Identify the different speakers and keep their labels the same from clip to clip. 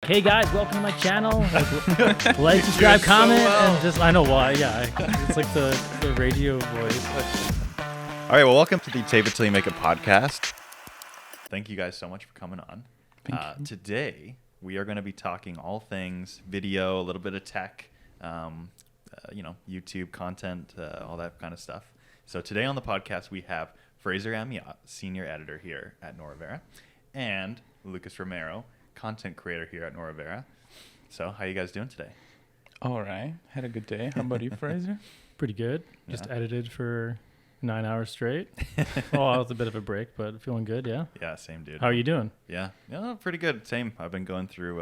Speaker 1: Hey guys, welcome to my channel. Like, subscribe, comment, and just, I know why, yeah. It's like the radio voice.
Speaker 2: All right, well, welcome to the Tape It Till You Make It podcast. Thank you guys so much for coming on. Today, we are going to be talking all things video, a little bit of tech, YouTube content, all that kind of stuff. So today on the podcast, we have Fraser and Lucas, senior editor here at Noravera, and Lucas Romero, content creator here at Noravera. So how you guys doing today?
Speaker 3: All right. Had a good day. How about you, Fraser?
Speaker 1: Pretty good. Just edited for 9 hours straight. Oh, that was a bit of a break, but feeling good, yeah?
Speaker 2: Yeah, same dude.
Speaker 1: How are you doing?
Speaker 2: Yeah, pretty good. Same. I've been going through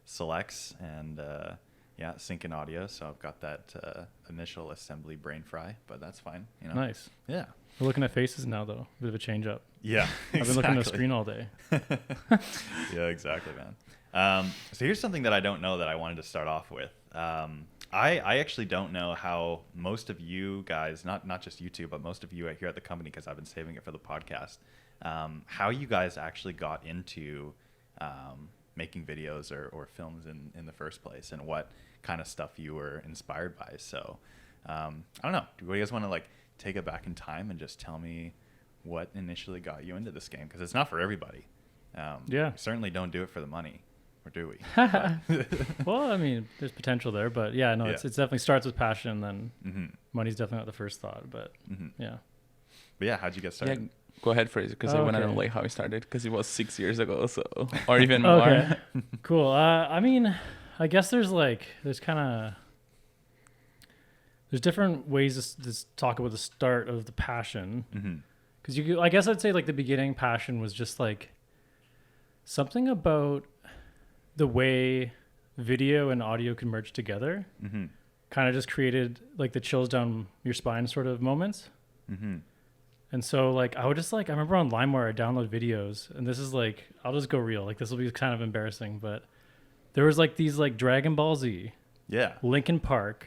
Speaker 2: selects and syncing audio, so I've got that initial assembly brain fry, but that's fine.
Speaker 1: Nice.
Speaker 2: Yeah.
Speaker 1: We're looking at faces now, though. A bit of a change up.
Speaker 2: Yeah,
Speaker 1: I've been looking at the screen all day.
Speaker 2: Yeah, exactly, man. So here's something that I don't know that I wanted to start off with. I actually don't know how most of you guys, not just you two, but most of you here at the company, because I've been saving it for the podcast, how you guys actually got into making videos or films in the first place, and what kind of stuff you were inspired by. So I don't know. Do you guys want to take it back in time and just tell me what initially got you into this game? Because it's not for everybody.
Speaker 1: Yeah.
Speaker 2: We certainly don't do it for the money, or do we?
Speaker 1: Well, I mean, there's potential there, but yeah, no, it definitely starts with passion, and then money's definitely not the first thought, but yeah.
Speaker 2: But yeah, how'd you get started?
Speaker 3: Yeah, go ahead, Fraser, because I want to know how he started, because it was 6 years ago, so or even more.
Speaker 1: Okay. Cool. I mean, I guess there's different ways to talk about the start of the passion. Because I guess I'd say the beginning passion was just something about the way video and audio can merge together. Kind of just created the chills down your spine sort of moments. And so I would just I remember on LimeWire I download videos, and this is I'll just go real. This will be kind of embarrassing, but there was these Dragon Ball Z, Linkin Park,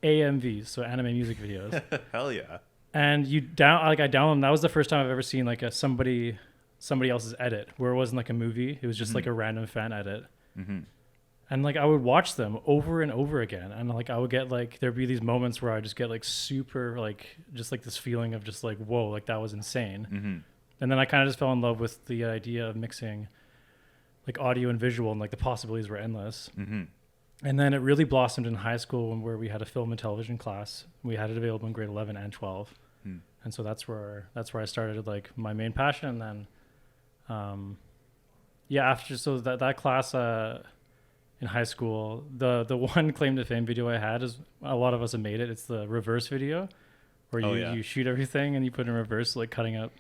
Speaker 1: AMVs, so anime music videos.
Speaker 2: Hell yeah. And
Speaker 1: I downloaded them. That was the first time I've ever seen somebody else's edit, where it wasn't a movie. It was just a random fan edit. And I would watch them over and over again, and I would get there'd be these moments where I just get super just this feeling of just whoa, that was insane. And then I kind of just fell in love with the idea of mixing audio and visual, and the possibilities were endless. And then it really blossomed in high school where we had a film and television class. We had it available in grade 11 and 12. And so that's where I started my main passion. And then, after, so that class, in high school, the one claim to fame video I had is, a lot of us have made it. It's the reverse video where you shoot everything and you put in reverse, cutting up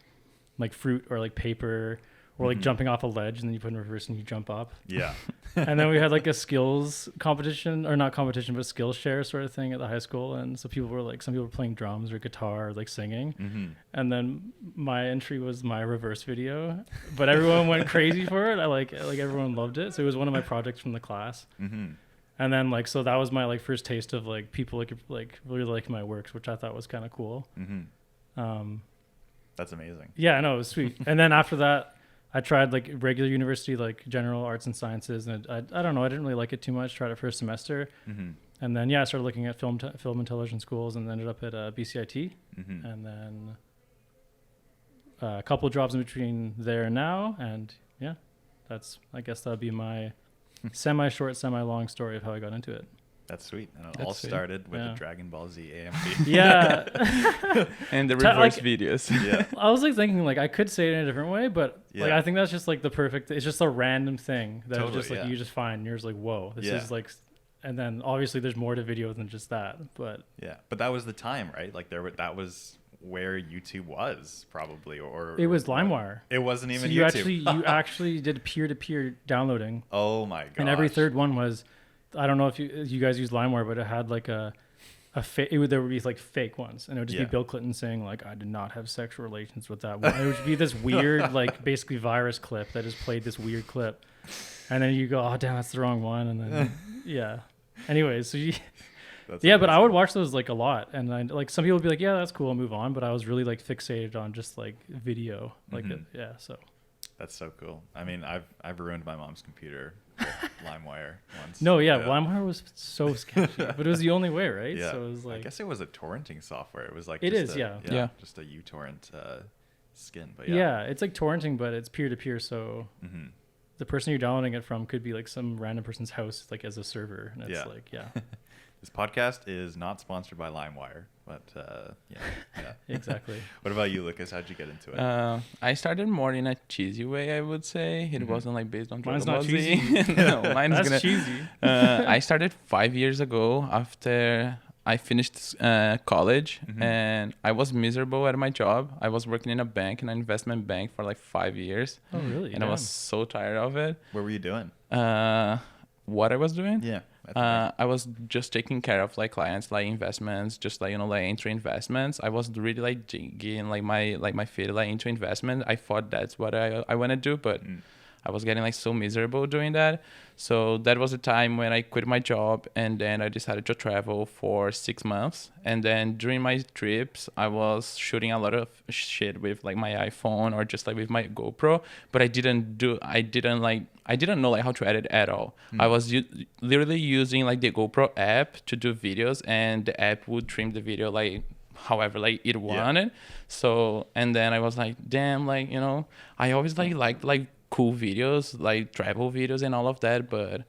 Speaker 1: fruit or paper, or jumping off a ledge, and then you put in reverse and you jump up.
Speaker 2: Yeah.
Speaker 1: And then we had a skills competition, or not competition, but skills share sort of thing at the high school. And so people were some people were playing drums or guitar or singing. And then my entry was my reverse video, but everyone went crazy for it. Everyone loved it. So it was one of my projects from the class. And then so that was my first taste of people really liking my works, which I thought was kind of cool.
Speaker 2: That's amazing.
Speaker 1: Yeah, I know, it was sweet. And then after that, I tried regular university, general arts and sciences, and I don't know, I didn't really like it too much. Tried it for a semester, and then I started looking at film and television schools, and ended up at BCIT, and then a couple of jobs in between there and now, and I guess that would be my semi-short, semi-long story of how I got into it.
Speaker 2: That's sweet. And it all started with the Dragon Ball Z AMV.
Speaker 1: Yeah.
Speaker 3: And the reverse videos.
Speaker 2: Yeah.
Speaker 1: I was thinking I could say it in a different way, but I think that's just the perfect, it's just a random thing that totally, just you just find, and you're just whoa, this is and then obviously there's more to video than just that, but.
Speaker 2: Yeah. But that was the time, right? that was where YouTube was probably, or
Speaker 1: it was LimeWire.
Speaker 2: It wasn't even
Speaker 1: so
Speaker 2: YouTube.
Speaker 1: You actually did peer-to-peer downloading.
Speaker 2: Oh my god.
Speaker 1: And every third one was, I don't know if you guys use LimeWire, but it had there would be fake ones, and it would just be Bill Clinton saying I did not have sexual relations with that one. It would be this weird basically virus clip that just played this weird clip, and then you go, oh damn, that's the wrong one, and then anyways, so but I would watch those a lot, and I some people would be yeah, that's cool, I'll move on, but I was really fixated on just video, so
Speaker 2: That's so cool. I mean, I've ruined my mom's computer LimeWire once.
Speaker 1: No, yeah, LimeWire was so sketchy, but it was the only way, right?
Speaker 2: Yeah.
Speaker 1: So it was like,
Speaker 2: I guess it was a torrenting software. It was like
Speaker 1: it
Speaker 2: just
Speaker 1: is,
Speaker 2: a,
Speaker 1: yeah.
Speaker 3: Yeah.
Speaker 2: just a uTorrent skin. But
Speaker 1: yeah, it's like torrenting, but it's peer to peer. So the person you're downloading it from could be like some random person's house, like as a server, and it's like, yeah.
Speaker 2: This podcast is not sponsored by LimeWire, but yeah.
Speaker 1: Exactly.
Speaker 2: What about you, Lucas? How'd you get into it?
Speaker 3: I started more in a cheesy way, I would say. It wasn't like based on
Speaker 1: Mine's
Speaker 3: Dragon
Speaker 1: not
Speaker 3: Ball Z.
Speaker 1: cheesy.
Speaker 3: No, mine's
Speaker 1: That's cheesy.
Speaker 3: I started 5 years ago after I finished college, and I was miserable at my job. I was working in a bank, an investment bank, for like 5 years.
Speaker 1: Oh, really?
Speaker 3: And I was so tired of it.
Speaker 2: What were you doing?
Speaker 3: What I was doing?
Speaker 2: Yeah.
Speaker 3: I was just taking care of like clients, like investments, just like, like entry investments. I was really like digging like my feet like into investment. I thought that's what I want to do, but I was getting like so miserable doing that. So that was the time when I quit my job, and then I decided to travel for 6 months. And then during my trips, I was shooting a lot of shit with like my iPhone or just like with my GoPro, but I didn't know like how to edit at all. I was literally using like the GoPro app to do videos, and the app would trim the video like however like it wanted. So, and then I was like, damn, like, I always liked cool videos, like travel videos and all of that, but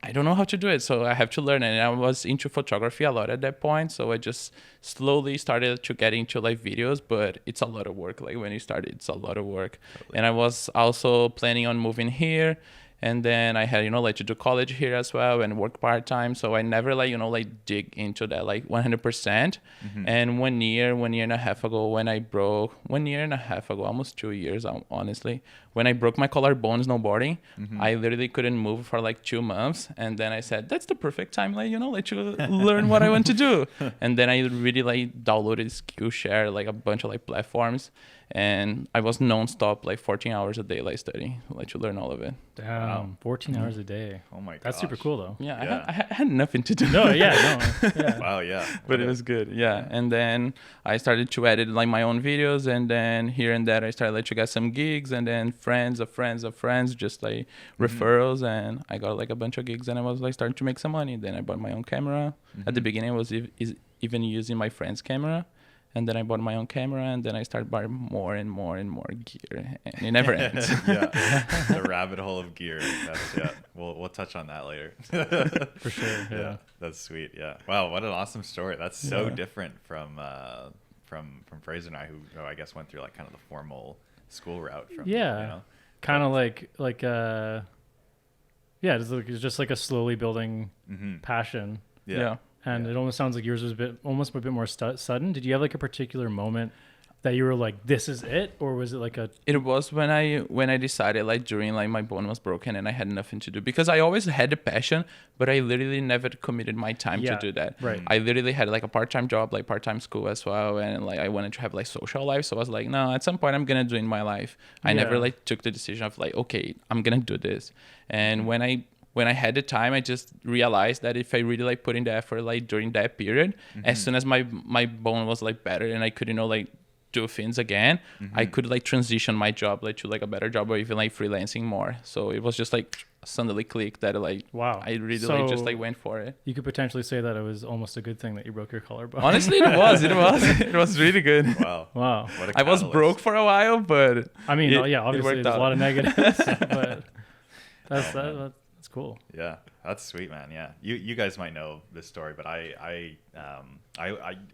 Speaker 3: I don't know how to do it, so I have to learn it. And I was into photography a lot at that point, so I just slowly started to get into like videos, but it's a lot of work. Like when you start, it's a lot of work. Totally. And I was also planning on moving here, and then I had like to do college here as well and work part-time, so I never like dig into that like 100%. And 1 year and a half ago, when I broke 1 year and a half ago, almost 2 years honestly, when I broke my collarbone snowboarding, I literally couldn't move for like 2 months, and then I said that's the perfect time like to learn what I want to do. And then I really like downloaded Skillshare, like a bunch of like platforms, and I was non-stop like 14 hours a day like studying, like to learn all of it.
Speaker 1: Damn, wow. 14 hours a day.
Speaker 2: Oh my god,
Speaker 1: that's super cool though.
Speaker 3: Yeah. I had nothing to do.
Speaker 1: No, yeah.
Speaker 2: Wow, yeah.
Speaker 3: But it was good, yeah. And then I started to edit like my own videos, and then here and there I started like to get some gigs, and then friends of friends, just like referrals, and I got like a bunch of gigs, and I was like starting to make some money. Then I bought my own camera. At the beginning I was even using my friend's camera. And then I bought my own camera, and then I started buying more and more and more gear, and it never ends.
Speaker 2: The rabbit hole of gear. We'll touch on that later.
Speaker 1: For sure. Yeah,
Speaker 2: that's sweet. Yeah. Wow, what an awesome story. That's so different from Fraser and I, who I guess went through like kind of the formal school route.
Speaker 1: Kind of like it's just like a slowly building passion.
Speaker 3: Yeah.
Speaker 1: And it almost sounds like yours was almost a bit more sudden. Did you have like a particular moment that you were like, this is it? Or was it like
Speaker 3: It was when I decided like during like my bone was broken and I had nothing to do, because I always had the passion, but I literally never committed my time to do that.
Speaker 1: Right.
Speaker 3: I literally had like a part-time job, like part-time school as well. And like I wanted to have like social life. So I was like, no, at some point I'm going to do it in my life. I never like took the decision of like, okay, I'm going to do this. And when I had the time, I just realized that if I really like put in the effort like during that period, as soon as my bone was like better and I could like do things again, I could like transition my job like to like a better job, or even like freelancing more. So it was just like suddenly clicked that like, wow, I really like just like went for it.
Speaker 1: You could potentially say that it was almost a good thing that you broke your collarbone.
Speaker 3: Honestly, it was really good.
Speaker 2: Wow.
Speaker 1: What
Speaker 3: I was broke for a while, but
Speaker 1: I mean, obviously there's a lot of negatives, but that's cool.
Speaker 2: Yeah, that's sweet, man. Yeah, you guys might know this story, but I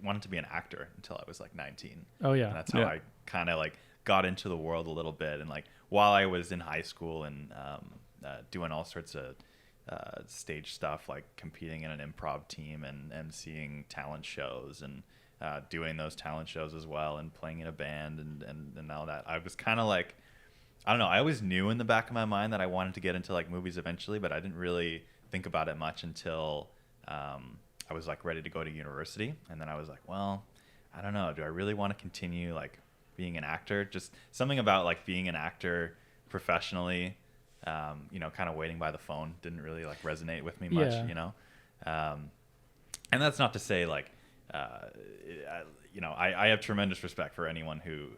Speaker 2: wanted to be an actor until I was like 19.
Speaker 1: Oh yeah,
Speaker 2: and that's how I kind of like got into the world a little bit. And like while I was in high school and doing all sorts of stage stuff, like competing in an improv team and seeing talent shows and doing those talent shows as well, and playing in a band and all that, I was kind of like, I don't know, I always knew in the back of my mind that I wanted to get into like movies eventually, but I didn't really think about it much until I was like ready to go to university. And then I was like, well, I don't know, do I really want to continue like being an actor? Just something about like being an actor professionally, kind of waiting by the phone didn't really like resonate with me much, and that's not to say like, I have tremendous respect for anyone who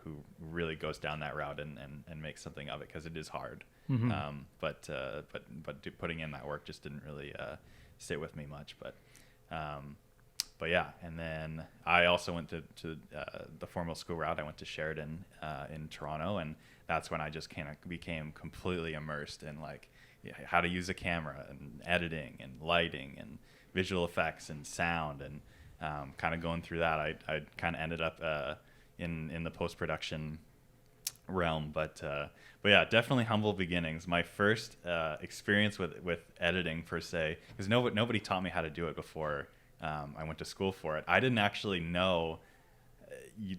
Speaker 2: really goes down that route and makes something of it, because it is hard. But putting in that work just didn't really sit with me much. But yeah, and then I also went to the formal school route. I went to Sheridan in Toronto, and that's when I just kind of became completely immersed in like how to use a camera and editing and lighting and visual effects and sound, and kind of going through that. I kind of ended up in the post-production realm, but yeah, definitely humble beginnings. My first experience with editing per se, because nobody taught me how to do it before I went to school for it. I didn't actually know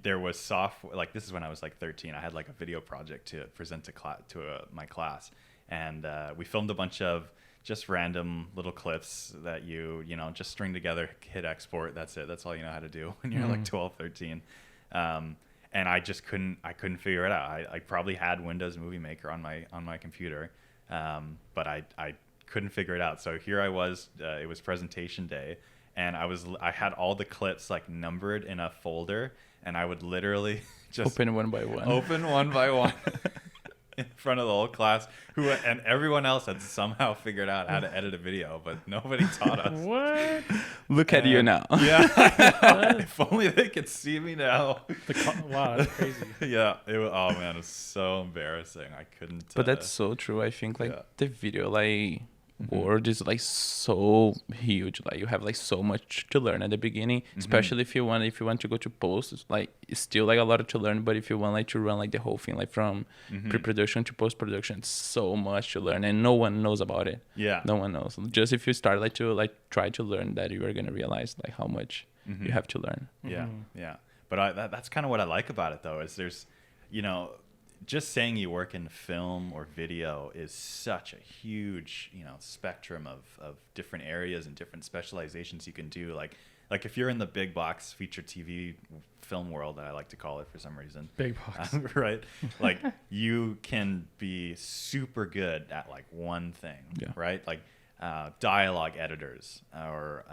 Speaker 2: there was software. Like, this is when I was like 13. I had like a video project to present to my class, and we filmed a bunch of just random little clips that you know, just string together, hit export. That's it. That's all you know how to do when you're like 12, 13. And I just couldn't figure it out. I probably had Windows Movie Maker on my computer, but I couldn't figure it out. So here I was. It was presentation day, and I had all the clips like numbered in a folder, and I would literally just
Speaker 3: open one by one
Speaker 2: in front of the whole class, and everyone else had somehow figured out how to edit a video, but nobody taught us.
Speaker 1: What?
Speaker 3: Look at you now.
Speaker 2: Yeah. If only they could see me now.
Speaker 1: Wow, that's crazy.
Speaker 2: Yeah. Oh man, it was so embarrassing. I couldn't.
Speaker 3: But that's so true. I think like the video like world is like so huge. Like you have like so much to learn at the beginning, especially if you want to go to post. It's like it's still like a lot to learn, but if you want like to run like the whole thing, like from pre-production to post-production, it's so much to learn, and no one knows about it.
Speaker 2: Yeah,
Speaker 3: no one knows. Just if you start like to like try to learn that, you are gonna realize like how much you have to learn.
Speaker 2: Yeah. But that's kind of what I like about it, though, is there's, you know, just saying you work in film or video is such a huge, you know, spectrum of different areas and different specializations you can do. Like if you're in the big box feature TV film world, that I like to call it for some reason.
Speaker 1: Big box.
Speaker 2: Right? Like you can be super good at like one thing, right? Like dialogue editors or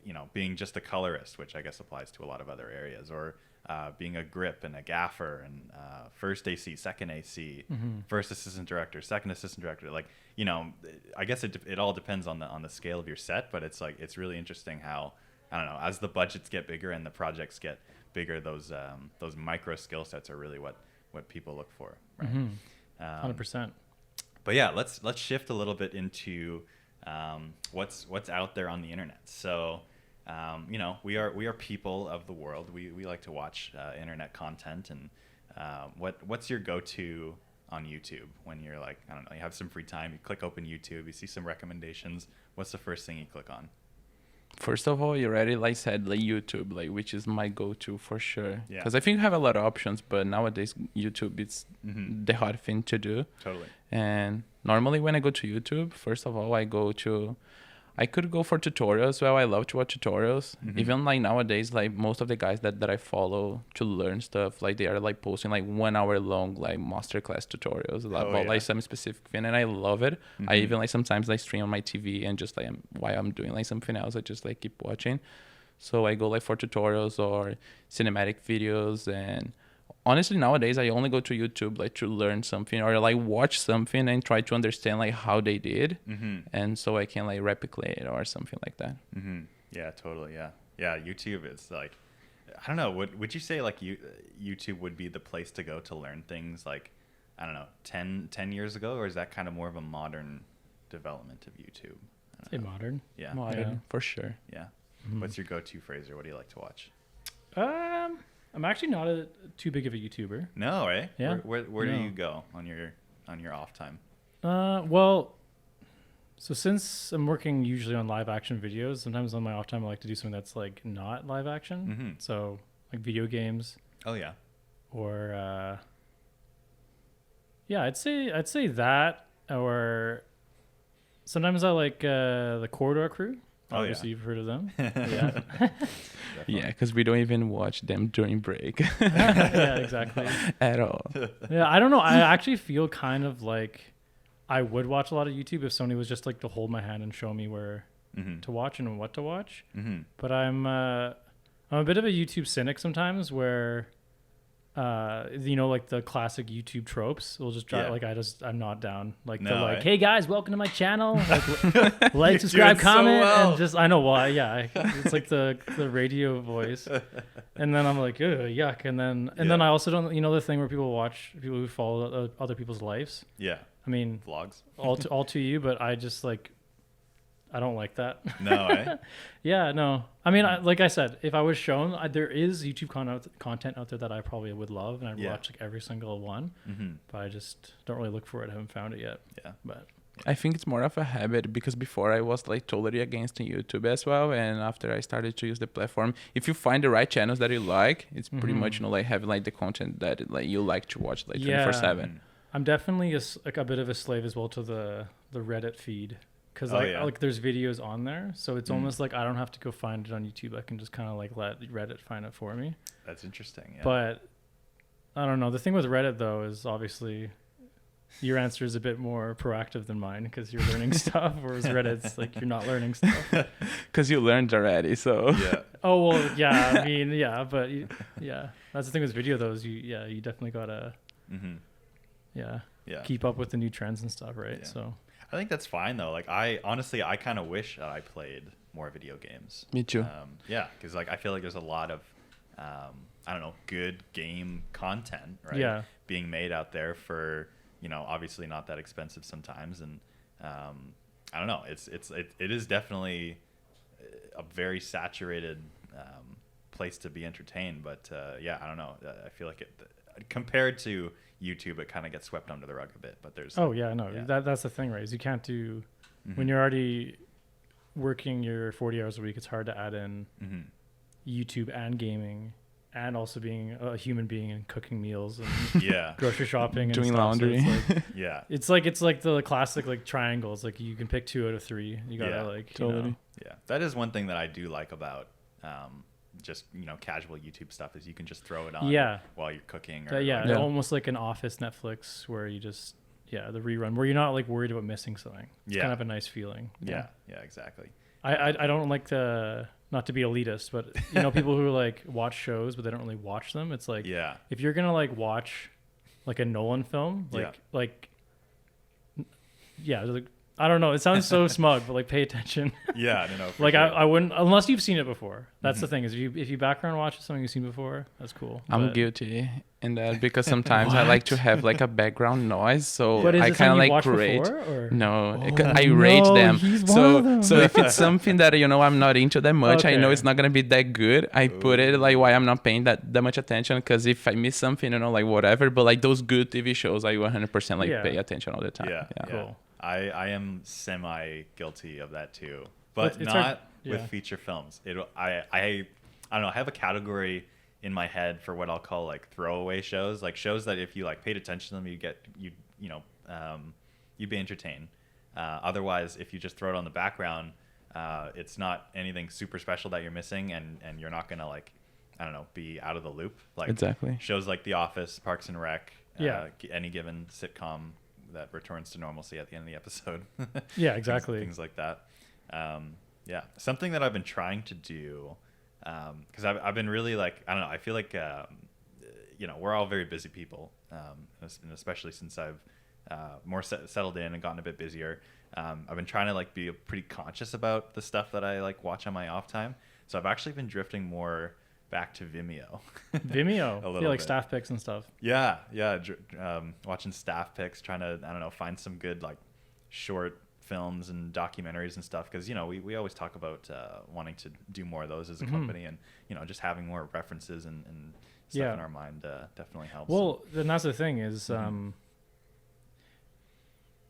Speaker 2: you know, being just a colorist, which I guess applies to a lot of other areas, or being a grip and a gaffer and first AC, second AC, first assistant director, second assistant director. Like, you know, I guess it all depends on the scale of your set, but it's like, it's really interesting how, I don't know, as the budgets get bigger and the projects get bigger, those micro skill sets are really what people look for. Right?
Speaker 1: 100%.
Speaker 2: But yeah, let's shift a little bit into what's out there on the internet. So, you know, we are people of the world. We like to watch internet content, and what's your go-to on YouTube when you're like, I don't know, you have some free time, you click open YouTube, you see some recommendations. What's the first thing you click on?
Speaker 3: First of all, you already like said like YouTube, like which is my go-to for sure.
Speaker 2: Yeah.
Speaker 3: Because I think you have a lot of options, but nowadays YouTube is the hard thing to do.
Speaker 2: Totally.
Speaker 3: And normally when I go to YouTube, first of all, I could go for tutorials. Well, I love to watch tutorials. Even like nowadays, like most of the guys that I follow to learn stuff, like they are like posting like 1 hour long like masterclass tutorials about like some specific thing, and I love it. I even like sometimes like stream on my TV and just like while I'm doing like something else, I just like keep watching. So I go like for tutorials or cinematic videos, and honestly nowadays I only go to YouTube like to learn something or like watch something and try to understand like how they did, and so I can like replicate it or something like that.
Speaker 2: Yeah, totally. Yeah, YouTube is like, I don't know, would you say like YouTube would be the place to go to learn things like, I don't know, 10 years ago, or is that kind of more of a modern development of YouTube?
Speaker 1: Say modern.
Speaker 2: Yeah.
Speaker 3: Modern, for sure.
Speaker 2: Yeah. What's your go-to, Fraser? What do you like to watch?
Speaker 1: I'm actually not too big of a YouTuber.
Speaker 2: No, eh?
Speaker 1: Yeah.
Speaker 2: Where do you go on your off time?
Speaker 1: Well, so since I'm working usually on live action videos, sometimes on my off time I like to do something that's like not live action. So like video games.
Speaker 2: Oh yeah.
Speaker 1: Or yeah, I'd say that, or sometimes I like the Corridor Crew. Obviously, you've heard of them. Yeah.
Speaker 3: Yeah, because we don't even watch them during break.
Speaker 1: Yeah, exactly.
Speaker 3: At all.
Speaker 1: Yeah, I don't know. I actually feel kind of like I would watch a lot of YouTube if Sony was just like to hold my hand and show me where to watch and what to watch. But I'm a bit of a YouTube cynic sometimes, where like the classic YouTube tropes. We'll just try I'm not down. Like
Speaker 2: No,
Speaker 1: they're like,
Speaker 2: eh?
Speaker 1: hey guys, welcome to my channel. Like subscribe, comment, and just I know why. Yeah, it's like the radio voice. And then I'm like, ugh, yuck. And then I also don't, the thing where people watch people who follow other people's lives.
Speaker 2: Yeah.
Speaker 1: I mean,
Speaker 2: Vlogs.
Speaker 1: all to you, but I just like, I don't like that.
Speaker 2: No, eh?
Speaker 1: Yeah, no. I mean, like I said, if I was shown, there is YouTube content out there that I probably would love, and I'd watch like every single one. But I just don't really look for it. I haven't found it yet.
Speaker 2: Yeah.
Speaker 1: But
Speaker 3: I think it's more of a habit, because before I was like totally against YouTube as well, and after I started to use the platform, if you find the right channels that you like, it's pretty much like having like the content that like you like to watch like 24/7.
Speaker 1: I'm definitely a bit of a slave as well to the Reddit feed. Because like there's videos on there, so it's almost like I don't have to go find it on YouTube. I can just kind of like let Reddit find it for me.
Speaker 2: That's interesting. Yeah.
Speaker 1: But I don't know. The thing with Reddit though is obviously your answer is a bit more proactive than mine, because you're learning stuff, whereas Reddit's like you're not learning stuff.
Speaker 3: Because you learned already, so.
Speaker 2: Yeah.
Speaker 1: Oh well, yeah. I mean, yeah, but that's the thing with video though. Is you definitely gotta keep up with the new trends and stuff, right?
Speaker 2: Yeah.
Speaker 1: So.
Speaker 2: I think that's fine though. Like I kind of wish that I played more video games.
Speaker 3: Me too.
Speaker 2: Yeah, because like I feel like there's a lot of I don't know, good game content, right?
Speaker 1: Yeah.
Speaker 2: Being made out there for, obviously not that expensive sometimes, and I don't know. It is definitely a very saturated place to be entertained, but I don't know. I feel like compared to YouTube, it kind of gets swept under the rug a bit, but there's
Speaker 1: that's the thing, right? Is you can't do when you're already working your 40 hours a week, it's hard to add in YouTube and gaming and also being a human being and cooking meals and grocery shopping and
Speaker 3: doing
Speaker 1: stuff.
Speaker 3: laundry.
Speaker 1: So it's like the classic like triangles, like you can pick 2 out of 3. You gotta
Speaker 3: totally.
Speaker 2: That is one thing that I do like about just casual YouTube stuff, is you can just throw it on while you're cooking or
Speaker 1: almost like an Office Netflix, where you just the rerun, where you're not like worried about missing something. It's kind of a nice feeling.
Speaker 2: Yeah, exactly.
Speaker 1: I don't like not to be elitist, but people who like watch shows but they don't really watch them. It's like if you're gonna like watch like a Nolan film, like I don't know. It sounds so smug, but like pay attention.
Speaker 2: No.
Speaker 1: Like sure. I wouldn't, unless you've seen it before. That's the thing, is if you background watch something you've seen before, that's cool.
Speaker 3: I'm guilty in that, because sometimes I like to have like a background noise, so
Speaker 1: but
Speaker 3: I kind of like rate.
Speaker 1: Before,
Speaker 3: no, I rate them. So if it's something that I'm not into that much, I know it's not gonna be that good. I put it like why I'm not paying that much attention, because if I miss something, like whatever. But like those good TV shows, I 100% like pay attention all the time.
Speaker 2: Yeah. Cool. I am semi guilty of that too, but not with feature films. I don't know. I have a category in my head for what I'll call like throwaway shows, like shows that if you like paid attention to them, you'd be entertained. Otherwise, if you just throw it on the background, it's not anything super special that you're missing, and you're not gonna like, I don't know, be out of the loop. Like
Speaker 3: exactly
Speaker 2: shows like The Office, Parks and Rec, any given sitcom that returns to normalcy at the end of the episode.
Speaker 1: Exactly.
Speaker 2: Things like that. Something that I've been trying to do, because I've been really like, I don't know, I feel like we're all very busy people, and especially since I've more settled in and gotten a bit busier. I've been trying to like be pretty conscious about the stuff that I like watch on my off time. So I've actually been drifting more back to Vimeo.
Speaker 1: Vimeo,
Speaker 2: a little
Speaker 1: like
Speaker 2: bit.
Speaker 1: staff picks and stuff.
Speaker 2: Watching staff picks, trying to, I don't know, find some good like short films and documentaries and stuff, because we always talk about wanting to do more of those as a company, and just having more references and stuff in our mind definitely helps.
Speaker 1: Well, then that's the thing is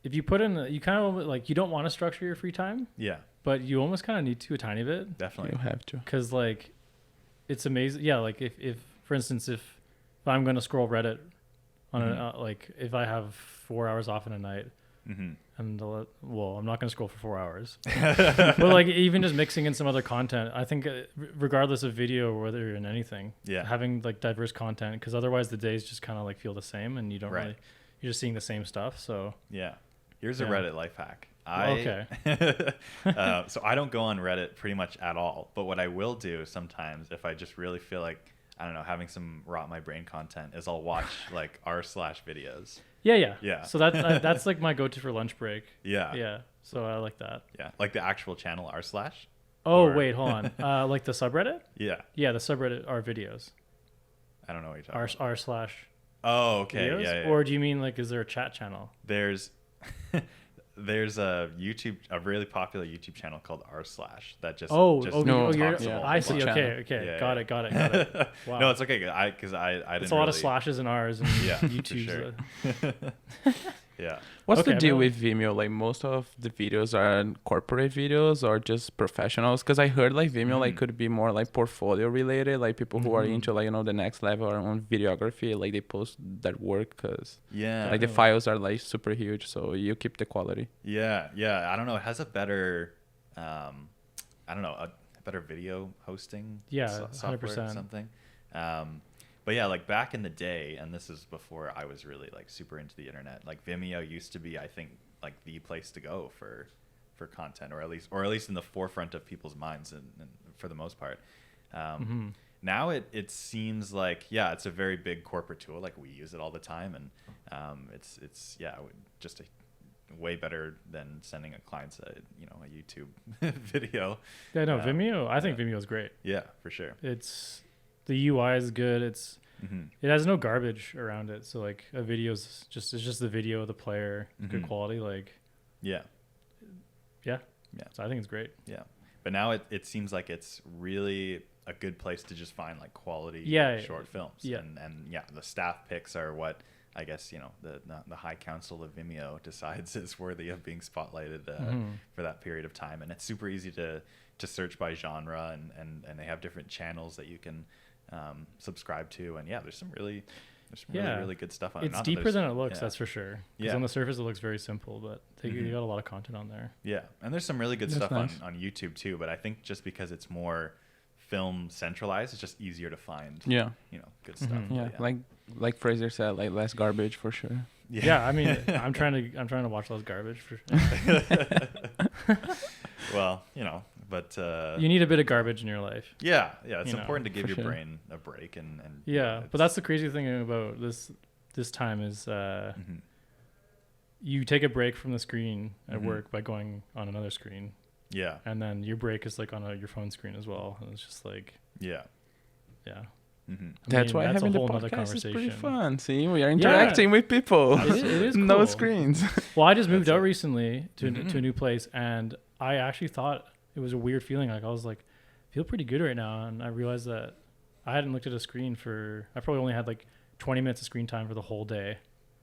Speaker 1: if you put in you kind of like, you don't want to structure your free time, but you almost kind of need to a tiny bit.
Speaker 2: Definitely,
Speaker 3: you have to,
Speaker 1: because like it's amazing. Like if for instance, if I'm going to scroll Reddit on like if I have 4 hours off in a night, and I'm not going to scroll for 4 hours, but like even just mixing in some other content, I think regardless of video or whether you're in anything, having like diverse content, because otherwise the days just kind of like feel the same, and you don't really, you're just seeing the same stuff. So
Speaker 2: here's a Reddit life hack. So I don't go on Reddit pretty much at all, but what I will do sometimes, if I just really feel like I don't know, having some rot my brain content is I'll watch like r/videos.
Speaker 1: Yeah. So that's like my go-to for lunch break.
Speaker 2: Yeah.
Speaker 1: So I like that.
Speaker 2: Yeah, like the actual channel r/.
Speaker 1: Oh,
Speaker 2: Or-
Speaker 1: wait, hold on. Like the subreddit?
Speaker 2: Yeah,
Speaker 1: Yeah, the subreddit are videos.
Speaker 2: I don't know what you're talking
Speaker 1: R
Speaker 2: about.
Speaker 1: slash
Speaker 2: Oh, okay.
Speaker 1: videos?
Speaker 2: Yeah.
Speaker 1: Or do you mean like is there a chat channel?
Speaker 2: There's there's a really popular YouTube channel called r/ that just
Speaker 1: No,
Speaker 2: just
Speaker 1: you're,
Speaker 2: talks a whole
Speaker 1: I see.
Speaker 2: bunch.
Speaker 1: Okay.
Speaker 2: Yeah,
Speaker 1: Got
Speaker 2: yeah.
Speaker 1: it. Wow.
Speaker 2: No, it's okay. Because I didn't.
Speaker 1: It's a lot of
Speaker 2: really-
Speaker 1: slashes and R's and
Speaker 2: Yeah, for
Speaker 1: YouTube's.
Speaker 2: sure. Yeah.
Speaker 3: What's
Speaker 1: Okay,
Speaker 3: the deal
Speaker 1: well-
Speaker 3: with Vimeo? Like most of the videos are corporate videos or just professionals? Because I heard like Vimeo like could be more like portfolio related, like people who are into like the next level on videography, like they post that work because
Speaker 2: Yeah.
Speaker 3: like the files are like super huge, so you keep the quality.
Speaker 2: Yeah. I don't know. It has a better, I don't know, a better video hosting.
Speaker 1: Yeah,
Speaker 2: software or
Speaker 1: 100%.
Speaker 2: something. But yeah, like back in the day, and this is before I was really like super into the internet. Like Vimeo used to be, I think, like the place to go for content, or at least in the forefront of people's minds, and for the most part. Now it seems like it's a very big corporate tool. Like we use it all the time, and it's just a way better than sending a client a YouTube video.
Speaker 1: Yeah, no, Vimeo. I think Vimeo is great.
Speaker 2: Yeah, for sure.
Speaker 1: It's the UI is good. It has no garbage around it. So like a video's it's just the video of the player, good quality. Like
Speaker 2: Yeah.
Speaker 1: So I think it's great.
Speaker 2: Yeah. But now it seems like it's really a good place to just find like quality short films.
Speaker 1: Yeah.
Speaker 2: And the staff picks are what I guess, the high council of Vimeo decides is worthy of being spotlighted for that period of time. And it's super easy to search by genre, and they have different channels that you can subscribe to. And there's some really really good stuff on it.
Speaker 1: It's
Speaker 2: Not that
Speaker 1: deeper
Speaker 2: there's-
Speaker 1: than it looks, that's for sure. Because
Speaker 2: Yeah.
Speaker 1: on the surface it looks very simple, but they got a lot of content on there.
Speaker 2: Yeah, and there's some really good
Speaker 3: That's
Speaker 2: stuff
Speaker 3: nice.
Speaker 2: on YouTube too. But I think just because it's more film centralized, it's just easier to find.
Speaker 3: Yeah.
Speaker 2: Good stuff.
Speaker 3: Yeah,
Speaker 2: But
Speaker 3: like Fraser said, like less garbage for sure.
Speaker 1: Yeah, I mean, I'm trying to watch less garbage for sure.
Speaker 2: Well, but
Speaker 1: You need a bit of garbage in your life.
Speaker 2: it's
Speaker 1: You know,
Speaker 2: important to give
Speaker 3: for
Speaker 2: your
Speaker 3: sure.
Speaker 2: brain a break and
Speaker 1: Yeah, but that's the crazy thing about this time is you take a break from the screen at work by going on another screen,
Speaker 2: yeah.
Speaker 1: and then your break is like on your phone screen as well, and it's just like
Speaker 2: Yeah.
Speaker 1: yeah.
Speaker 2: Mm-hmm.
Speaker 3: That's why
Speaker 1: that's a
Speaker 3: having the
Speaker 1: whole nother
Speaker 3: podcast is pretty
Speaker 1: conversation.
Speaker 3: fun. See, we are interacting with people.
Speaker 1: It is
Speaker 3: No
Speaker 1: cool.
Speaker 3: screens.
Speaker 1: Well, I just moved
Speaker 2: That's
Speaker 1: out
Speaker 2: it.
Speaker 1: recently to a new place, and I actually thought it was a weird feeling. Like I was like, I feel pretty good right now, and I realized that I hadn't looked at a screen I probably only had like 20 minutes of screen time for the whole day,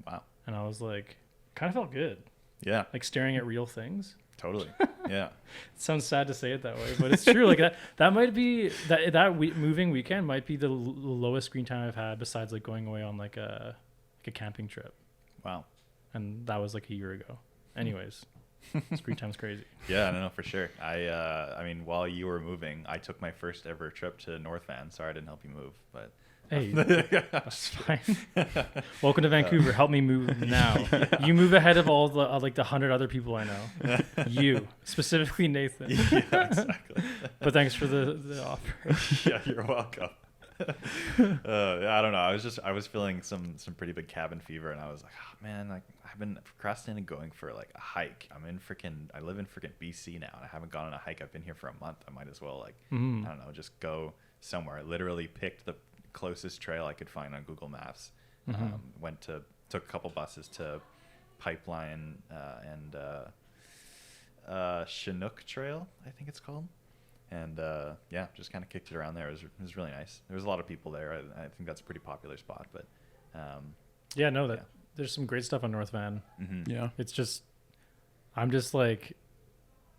Speaker 2: Wow.
Speaker 1: and I was like, kind of felt good,
Speaker 2: Yeah.
Speaker 1: like staring at real things.
Speaker 2: Totally. Yeah.
Speaker 1: It sounds sad to say it that way, but it's true. Like that might be moving weekend might be the lowest screen time I've had besides like going away on like a camping trip,
Speaker 2: Wow.
Speaker 1: and that was like a year ago. Anyways, screen time's crazy.
Speaker 2: Yeah, no, for sure. I mean, while you were moving, I took my first ever trip to North Van. Sorry I didn't help you move, but
Speaker 1: Hey, that's fine. Welcome to Vancouver. Help me move now. You move ahead of all the like the 100 other people I know. You, specifically Nathan.
Speaker 2: yeah, exactly.
Speaker 1: But thanks for the offer.
Speaker 2: Yeah, you're welcome. I don't know. I was feeling some pretty big cabin fever, and I was like, oh, man, like I've been procrastinating going for like a hike. I live in freaking BC now, and I haven't gone on a hike. I've been here for a month. I might as well I don't know, just go somewhere. I literally picked the closest trail I could find on Google Maps. Took a couple buses to Pipeline and Chinook Trail, I think it's called. And just kind of kicked it around there. It was really nice. There was a lot of people there. I think that's a pretty popular spot. But
Speaker 1: there's some great stuff on North Van.
Speaker 3: Yeah.
Speaker 1: It's just, I'm just like,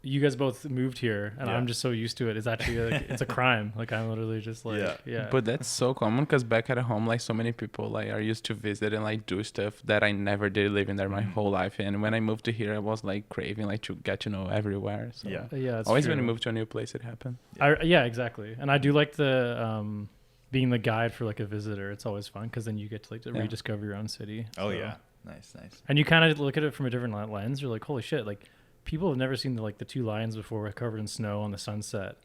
Speaker 1: you guys both moved here, and I'm just so used to it. It's actually like, it's a crime. Like I'm literally just like, yeah.
Speaker 3: But that's so common because back at home, like so many people like are used to visit and like do stuff that I never did living there my whole life. And when I moved to here, I was like craving like to get to know everywhere. So
Speaker 2: Yeah.
Speaker 1: It's
Speaker 3: always
Speaker 1: true.
Speaker 3: when you move to a new place, it happens.
Speaker 1: Yeah, exactly. And I do like the being the guide for like a visitor. It's always fun because then you get to rediscover your own city.
Speaker 2: Oh
Speaker 1: So-
Speaker 2: yeah, nice.
Speaker 1: And you kind of look at it from a different lens. You're like, holy shit! Like people have never seen the two lions before covered in snow on the sunset,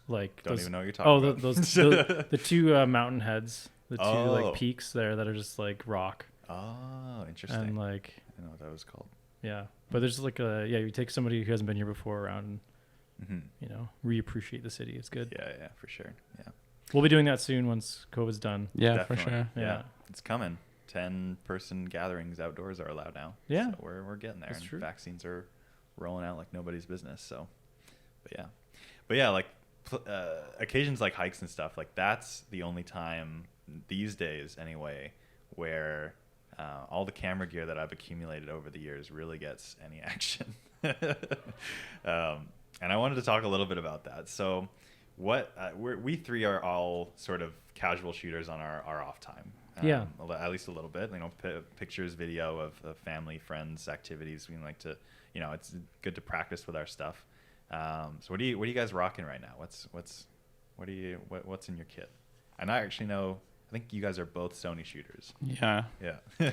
Speaker 1: like
Speaker 2: Don't
Speaker 1: those,
Speaker 2: even know what you're talking about.
Speaker 1: the two mountain heads, the two
Speaker 2: Oh.
Speaker 1: like peaks there that are just like rock.
Speaker 2: Oh, interesting.
Speaker 1: And like,
Speaker 2: I don't know what that was called.
Speaker 1: yeah, but there's like you take somebody who hasn't been here before around and, you know, reappreciate the city. It's good.
Speaker 2: Yeah, for sure. Yeah.
Speaker 1: We'll be doing that soon once COVID's done.
Speaker 3: Yeah,
Speaker 2: Definitely.
Speaker 3: for sure.
Speaker 1: Yeah.
Speaker 2: It's coming. 10-person gatherings outdoors are allowed now.
Speaker 1: Yeah.
Speaker 2: So we're getting there.
Speaker 1: That's
Speaker 2: And
Speaker 1: true.
Speaker 2: vaccines are rolling out like nobody's business. So, but yeah, like occasions like hikes and stuff, like that's the only time these days anyway, where all the camera gear that I've accumulated over the years really gets any action. And I wanted to talk a little bit about that. So what we three are all sort of casual shooters on our off time.
Speaker 1: Yeah.
Speaker 2: At least a little bit, you know, pictures, video of family, friends, activities. We like to, you know, it's good to practice with our stuff. So what are you guys rocking right now? What's in your kit? And I actually know, I think you guys are both Sony shooters.
Speaker 3: Yeah.
Speaker 2: Yeah.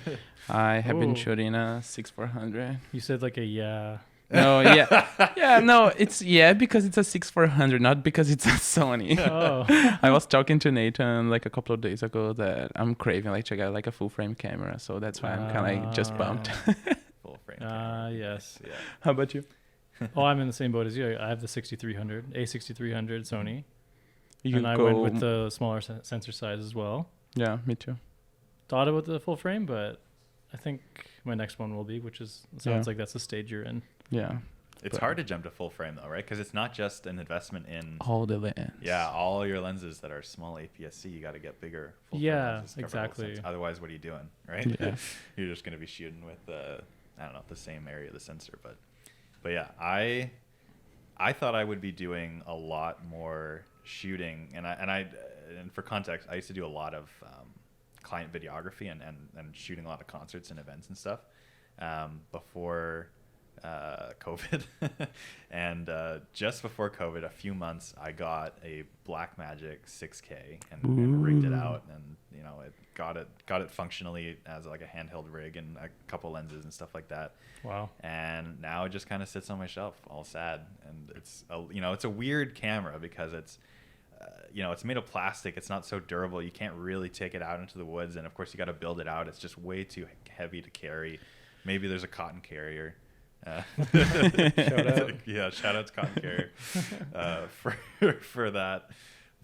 Speaker 3: I have been
Speaker 1: Ooh.
Speaker 3: shooting a 6-400.
Speaker 1: You said like a
Speaker 3: No, yeah, no, it's because it's a 6-400, not because it's a Sony.
Speaker 1: Oh.
Speaker 3: I was talking to Nathan like a couple of days ago that I'm craving like to get like a full frame camera, so that's why I'm kind of like just bummed.
Speaker 2: Full frame.
Speaker 1: Yes.
Speaker 2: Yeah.
Speaker 3: How about you?
Speaker 1: Oh, I'm in the same boat as you. I have the 6300, A6300 Sony,
Speaker 3: You
Speaker 1: and I went with the smaller sensor size as well.
Speaker 3: Yeah, me too.
Speaker 1: Thought about the full frame, but I think my next one will be, which is sounds like that's the stage you're in.
Speaker 3: Yeah.
Speaker 2: It's hard to jump to full frame though, right? Because it's not just an investment in
Speaker 3: All the lens.
Speaker 2: all your lenses that are small APS-C. You got to get bigger. Full frame
Speaker 1: Yeah,
Speaker 2: lenses to cover the whole
Speaker 1: exactly.
Speaker 2: sensor. Otherwise, what are you doing, right?
Speaker 3: Yeah.
Speaker 2: You're just going to be shooting with I don't know, the same area of the sensor, but yeah, I thought I would be doing a lot more shooting, and for context, I used to do a lot of client videography and shooting a lot of concerts and events and stuff before COVID. And just before COVID, a few months, I got a BlackMagic 6K and rigged it out, and you know, it got it functionally as like a handheld rig and a couple lenses and stuff like that.
Speaker 1: Wow.
Speaker 2: And now it just kind of sits on my shelf, all sad. And it's it's a weird camera because it's it's made of plastic. It's not so durable. You can't really take it out into the woods, and of course you got to build it out. It's just way too heavy to carry. Maybe there's a cotton carrier.
Speaker 1: Shout out.
Speaker 2: Yeah, shout out to cotton carrier for that.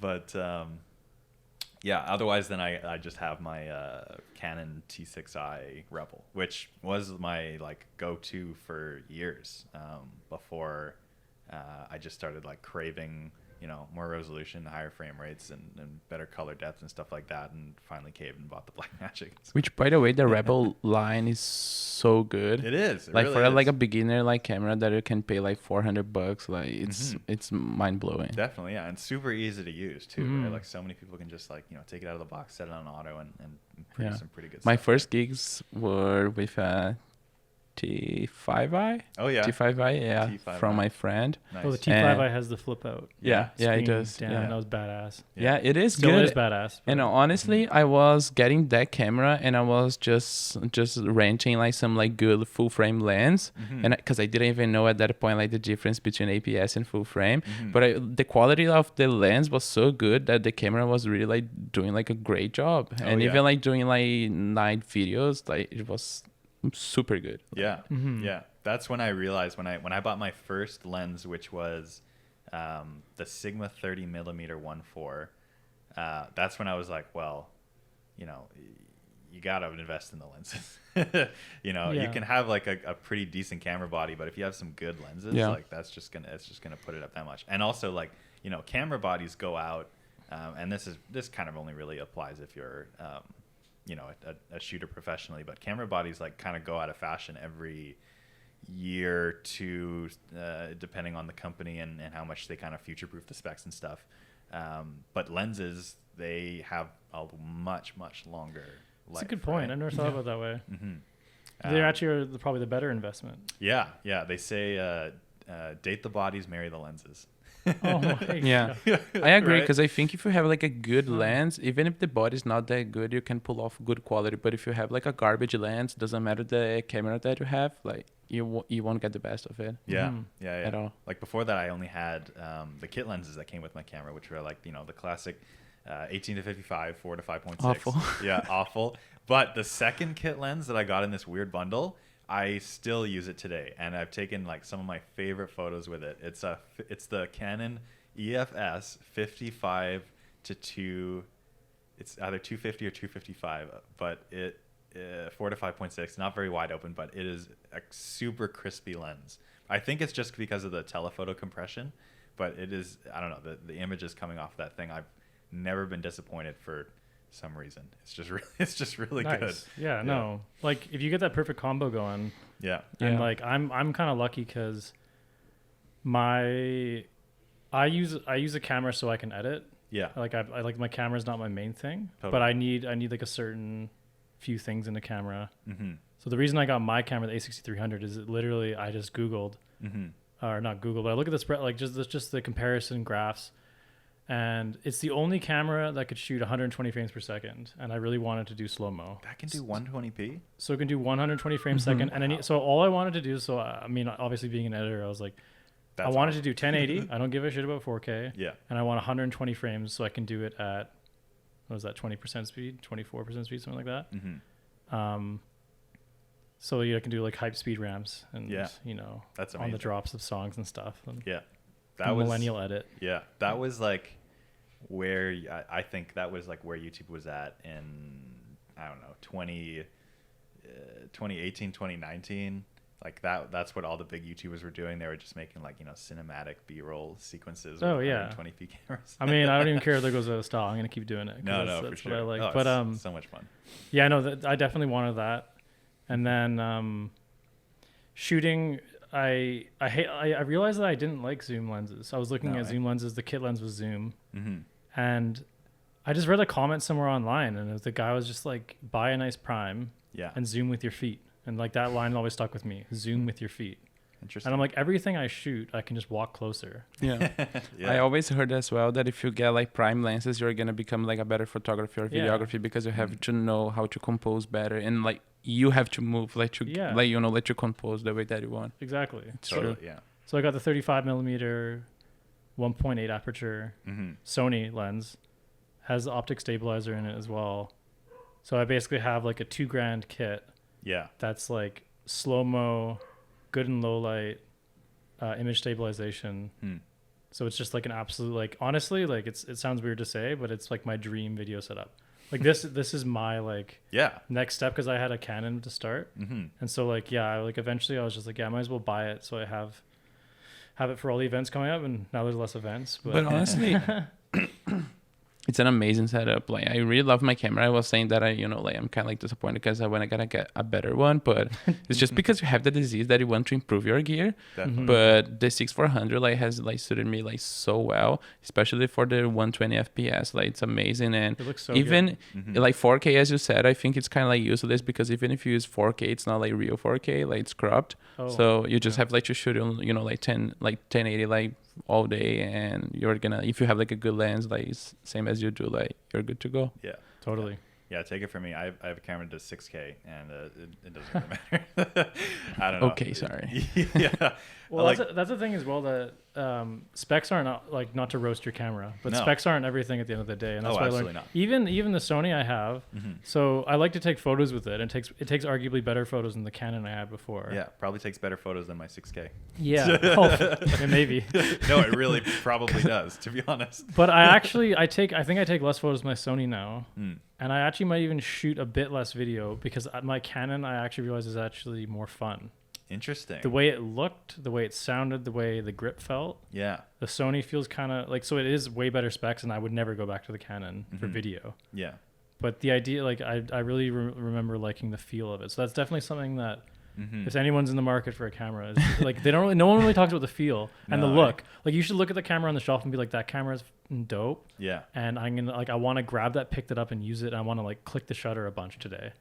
Speaker 2: But otherwise then I just have my Canon T6i Rebel, which was my like go-to for years before I just started like craving, you know, more resolution, higher frame rates, and better color depth and stuff like that, and finally caved and bought the BlackMagic.
Speaker 3: Which, by the way, the Rebel line is so good.
Speaker 2: It is. It
Speaker 3: like
Speaker 2: really
Speaker 3: for
Speaker 2: is.
Speaker 3: like a beginner like camera that you can pay like $400. Like it's mind blowing.
Speaker 2: Definitely, yeah, and super easy to use too. Right? Like so many people can just like, you know, take it out of the box, set it on auto, and produce some pretty good
Speaker 3: My
Speaker 2: stuff.
Speaker 3: first gigs were with a T5i.
Speaker 2: Oh yeah.
Speaker 3: T5i, yeah,
Speaker 2: T5i.
Speaker 3: from my friend.
Speaker 2: Nice.
Speaker 1: Oh, the T5i has the flip out.
Speaker 3: Yeah, it
Speaker 1: screen.
Speaker 3: does.
Speaker 1: Damn,
Speaker 3: Yeah.
Speaker 1: that was badass.
Speaker 3: Yeah, it is
Speaker 1: Still
Speaker 3: good.
Speaker 1: is badass.
Speaker 3: And honestly, I was getting that camera and I was just renting like some like good full frame lens, and because I didn't even know at that point like the difference between APS and full frame. But the quality of the lens was so good that the camera was really like doing like a great job, and even like doing like night videos, like it was super good.
Speaker 2: Yeah, yeah. That's when I realized when I bought my first lens, which was the Sigma 30mm 1.4. That's when I was like, well, you know, you gotta invest in the lenses. You know, you can have like a pretty decent camera body, but if you have some good lenses, like it's just gonna put it up that much. And also, like, you know, camera bodies go out, and this kind of only really applies if you're you know, a shooter professionally, but camera bodies like kind of go out of fashion every year or two, depending on the company and how much they kind of future-proof the specs and stuff. But lenses, they have a much longer life.
Speaker 1: That's a good point.
Speaker 2: Right?
Speaker 1: I never thought about it that way.
Speaker 2: Mm-hmm.
Speaker 1: They actually are probably the better investment.
Speaker 2: Yeah. They say date the bodies, marry the lenses.
Speaker 1: Oh my
Speaker 3: Yeah,
Speaker 1: God.
Speaker 3: I agree,
Speaker 2: Right?
Speaker 3: because I think if you have like a good lens, even if the body's not that good, you can pull off good quality. But if you have like a garbage lens, doesn't matter the camera that you have, like you won't get the best of it.
Speaker 2: Yeah,
Speaker 1: Mhm.
Speaker 2: yeah,
Speaker 3: At all.
Speaker 2: Like before that, I only had the kit lenses that came with my camera, which were like, the classic 18 to 55, 4 to 5.6.
Speaker 3: Awful.
Speaker 2: Yeah, awful. But the second kit lens that I got in this weird bundle, I still use it today, and I've taken like some of my favorite photos with it. It's the Canon EFS 55 to 2. It's either 250 or 255, but it 4 to 5.6, not very wide open, but it is a super crispy lens. I think it's just because of the telephoto compression, but it is, I don't know, the images coming off that thing, I've never been disappointed for some reason. It's just really
Speaker 1: Nice.
Speaker 2: good.
Speaker 1: Yeah, no. Like if you get that perfect combo going,
Speaker 2: Yeah.
Speaker 1: and
Speaker 3: Yeah.
Speaker 1: like I'm kind of lucky because I use a camera so I can edit.
Speaker 2: Yeah.
Speaker 1: Like I like my camera's not my main thing,
Speaker 2: Totally.
Speaker 1: but I need like a certain few things in the camera.
Speaker 2: Mm-hmm.
Speaker 1: So the reason I got my camera, the A6300, is it literally I just Googled,
Speaker 2: Mm-hmm.
Speaker 1: or not Googled, but I look at the spread, like just the comparison graphs, and it's the only camera that could shoot 120 frames per second, and I really wanted to do slow mo.
Speaker 2: That can do 120p?
Speaker 1: So it can do 120 frames per second, and so all I wanted to do, so I mean, obviously being an editor, I was like,
Speaker 2: That's
Speaker 1: I wanted
Speaker 2: awesome.
Speaker 1: to do 1080. I don't give a shit about 4K.
Speaker 2: Yeah.
Speaker 1: And I want 120 frames so I can do it at, what was that, 20% speed, 24% speed, something like that.
Speaker 2: Mm-hmm.
Speaker 1: So I can do like hype speed ramps and,
Speaker 2: That's
Speaker 1: on
Speaker 2: amazing.
Speaker 1: the drops of songs and stuff. And
Speaker 2: Yeah.
Speaker 1: millennial edit.
Speaker 2: Yeah. That was like where I think that was like where YouTube was at in, I don't know, 2018, 2019. Like that's what all the big YouTubers were doing. They were just making like, cinematic B-roll sequences with
Speaker 1: Oh, yeah.
Speaker 2: 120p cameras.
Speaker 1: I mean, I don't even care if there goes out of style. I'm going to keep doing it. 'cause
Speaker 2: No,
Speaker 1: that's
Speaker 2: for
Speaker 1: what
Speaker 2: sure.
Speaker 1: I like.
Speaker 2: Oh,
Speaker 1: But,
Speaker 2: it's so much fun.
Speaker 1: yeah, no, I definitely wanted that. And then shooting, I realized that I didn't like zoom lenses. I was looking
Speaker 2: No,
Speaker 1: at
Speaker 2: eh?
Speaker 1: zoom lenses. The kit lens was zoom,
Speaker 2: Mm-hmm.
Speaker 1: and I just read a comment somewhere online, and the guy was just like, "Buy a nice prime
Speaker 2: Yeah.
Speaker 1: and zoom with your feet." And like that line always stuck with me: "Zoom with your feet."
Speaker 2: Interesting.
Speaker 1: And I'm like, everything I shoot, I can just walk closer.
Speaker 3: Yeah.
Speaker 2: Yeah.
Speaker 3: I always heard as well that if you get like prime lenses, you're gonna become like a better photographer or
Speaker 1: Yeah.
Speaker 3: videographer because you have to know how to compose better and like you have to move like to
Speaker 1: Yeah.
Speaker 3: let you compose the way that you want.
Speaker 1: Exactly.
Speaker 2: Totally. Yeah.
Speaker 1: So I got the 35 millimeter, 1.8 aperture
Speaker 2: Mm-hmm.
Speaker 1: Sony lens, has the optic stabilizer in it as well. So I basically have like a $2,000 kit
Speaker 2: Yeah.
Speaker 1: that's like slow mo, good and low light, image stabilization. So it's just like an absolute, like, honestly, like it sounds weird to say, but it's like my dream video setup. Like this is my like
Speaker 2: Yeah.
Speaker 1: next step, because I had a Canon to start,
Speaker 2: Mm-hmm.
Speaker 1: and so like eventually I was just like, yeah, I might as well buy it so I have it for all the events coming up, and now there's less events.
Speaker 3: But honestly, it's an amazing setup. Like I really love my camera. I was saying that I'm kind of like disappointed because I want to get a better one, but it's just because you have the disease that you want to improve your gear.
Speaker 2: Definitely.
Speaker 3: But the 6400 like has like suited me like so well, especially for the 120 FPS. Like it's amazing, and
Speaker 1: It looks so
Speaker 3: even
Speaker 2: Mhm.
Speaker 3: like 4K, as you said, I think it's kind of like useless because even if you use 4K, it's not like real 4K, like it's cropped.
Speaker 1: Oh,
Speaker 3: So you just
Speaker 1: yeah.
Speaker 3: have like to shoot on like 1080 like all day, and you're gonna, if you have like a good lens like same as you do, like you're good to go.
Speaker 2: Yeah.
Speaker 1: totally.
Speaker 2: Yeah, take it from me. I have a camera that does 6K, and it doesn't really matter. I don't know.
Speaker 3: Okay, sorry.
Speaker 2: Yeah.
Speaker 1: Well,
Speaker 2: like,
Speaker 1: that's the thing as well, that specs aren't not to roast your camera, but
Speaker 2: No.
Speaker 1: specs aren't everything at the end of the day, and that's
Speaker 2: Oh,
Speaker 1: why I
Speaker 2: absolutely
Speaker 1: learned.
Speaker 2: not.
Speaker 1: Even the Sony I have,
Speaker 2: Mhm.
Speaker 1: so I like to take photos with it, and it takes arguably better photos than the Canon I had before.
Speaker 2: Yeah, probably takes better photos than my 6K.
Speaker 1: Yeah. Oh, yeah, maybe.
Speaker 2: No, it really probably does, to be honest.
Speaker 1: But I think I take less photos with my Sony now,
Speaker 2: Mm.
Speaker 1: and I actually might even shoot a bit less video, because my Canon, I actually realized, is actually more fun.
Speaker 2: Interesting.
Speaker 1: The way it looked, the way it sounded, the way the grip felt.
Speaker 2: Yeah.
Speaker 1: The Sony feels kind of like, so it is way better specs, and I would never go back to the Canon for
Speaker 2: Mhm.
Speaker 1: video.
Speaker 2: Yeah.
Speaker 1: But the idea, like, I really remember liking the feel of it. So that's definitely something that,
Speaker 2: Mhm.
Speaker 1: if anyone's in the market for a camera, is like, no one really talks about the feel and the
Speaker 2: No,
Speaker 1: look. Like, you should look at the camera on the shelf and be like, that camera's dope.
Speaker 2: Yeah.
Speaker 1: And I'm gonna, like, I want to grab that, pick it up, and use it. And I want to like click the shutter a bunch today.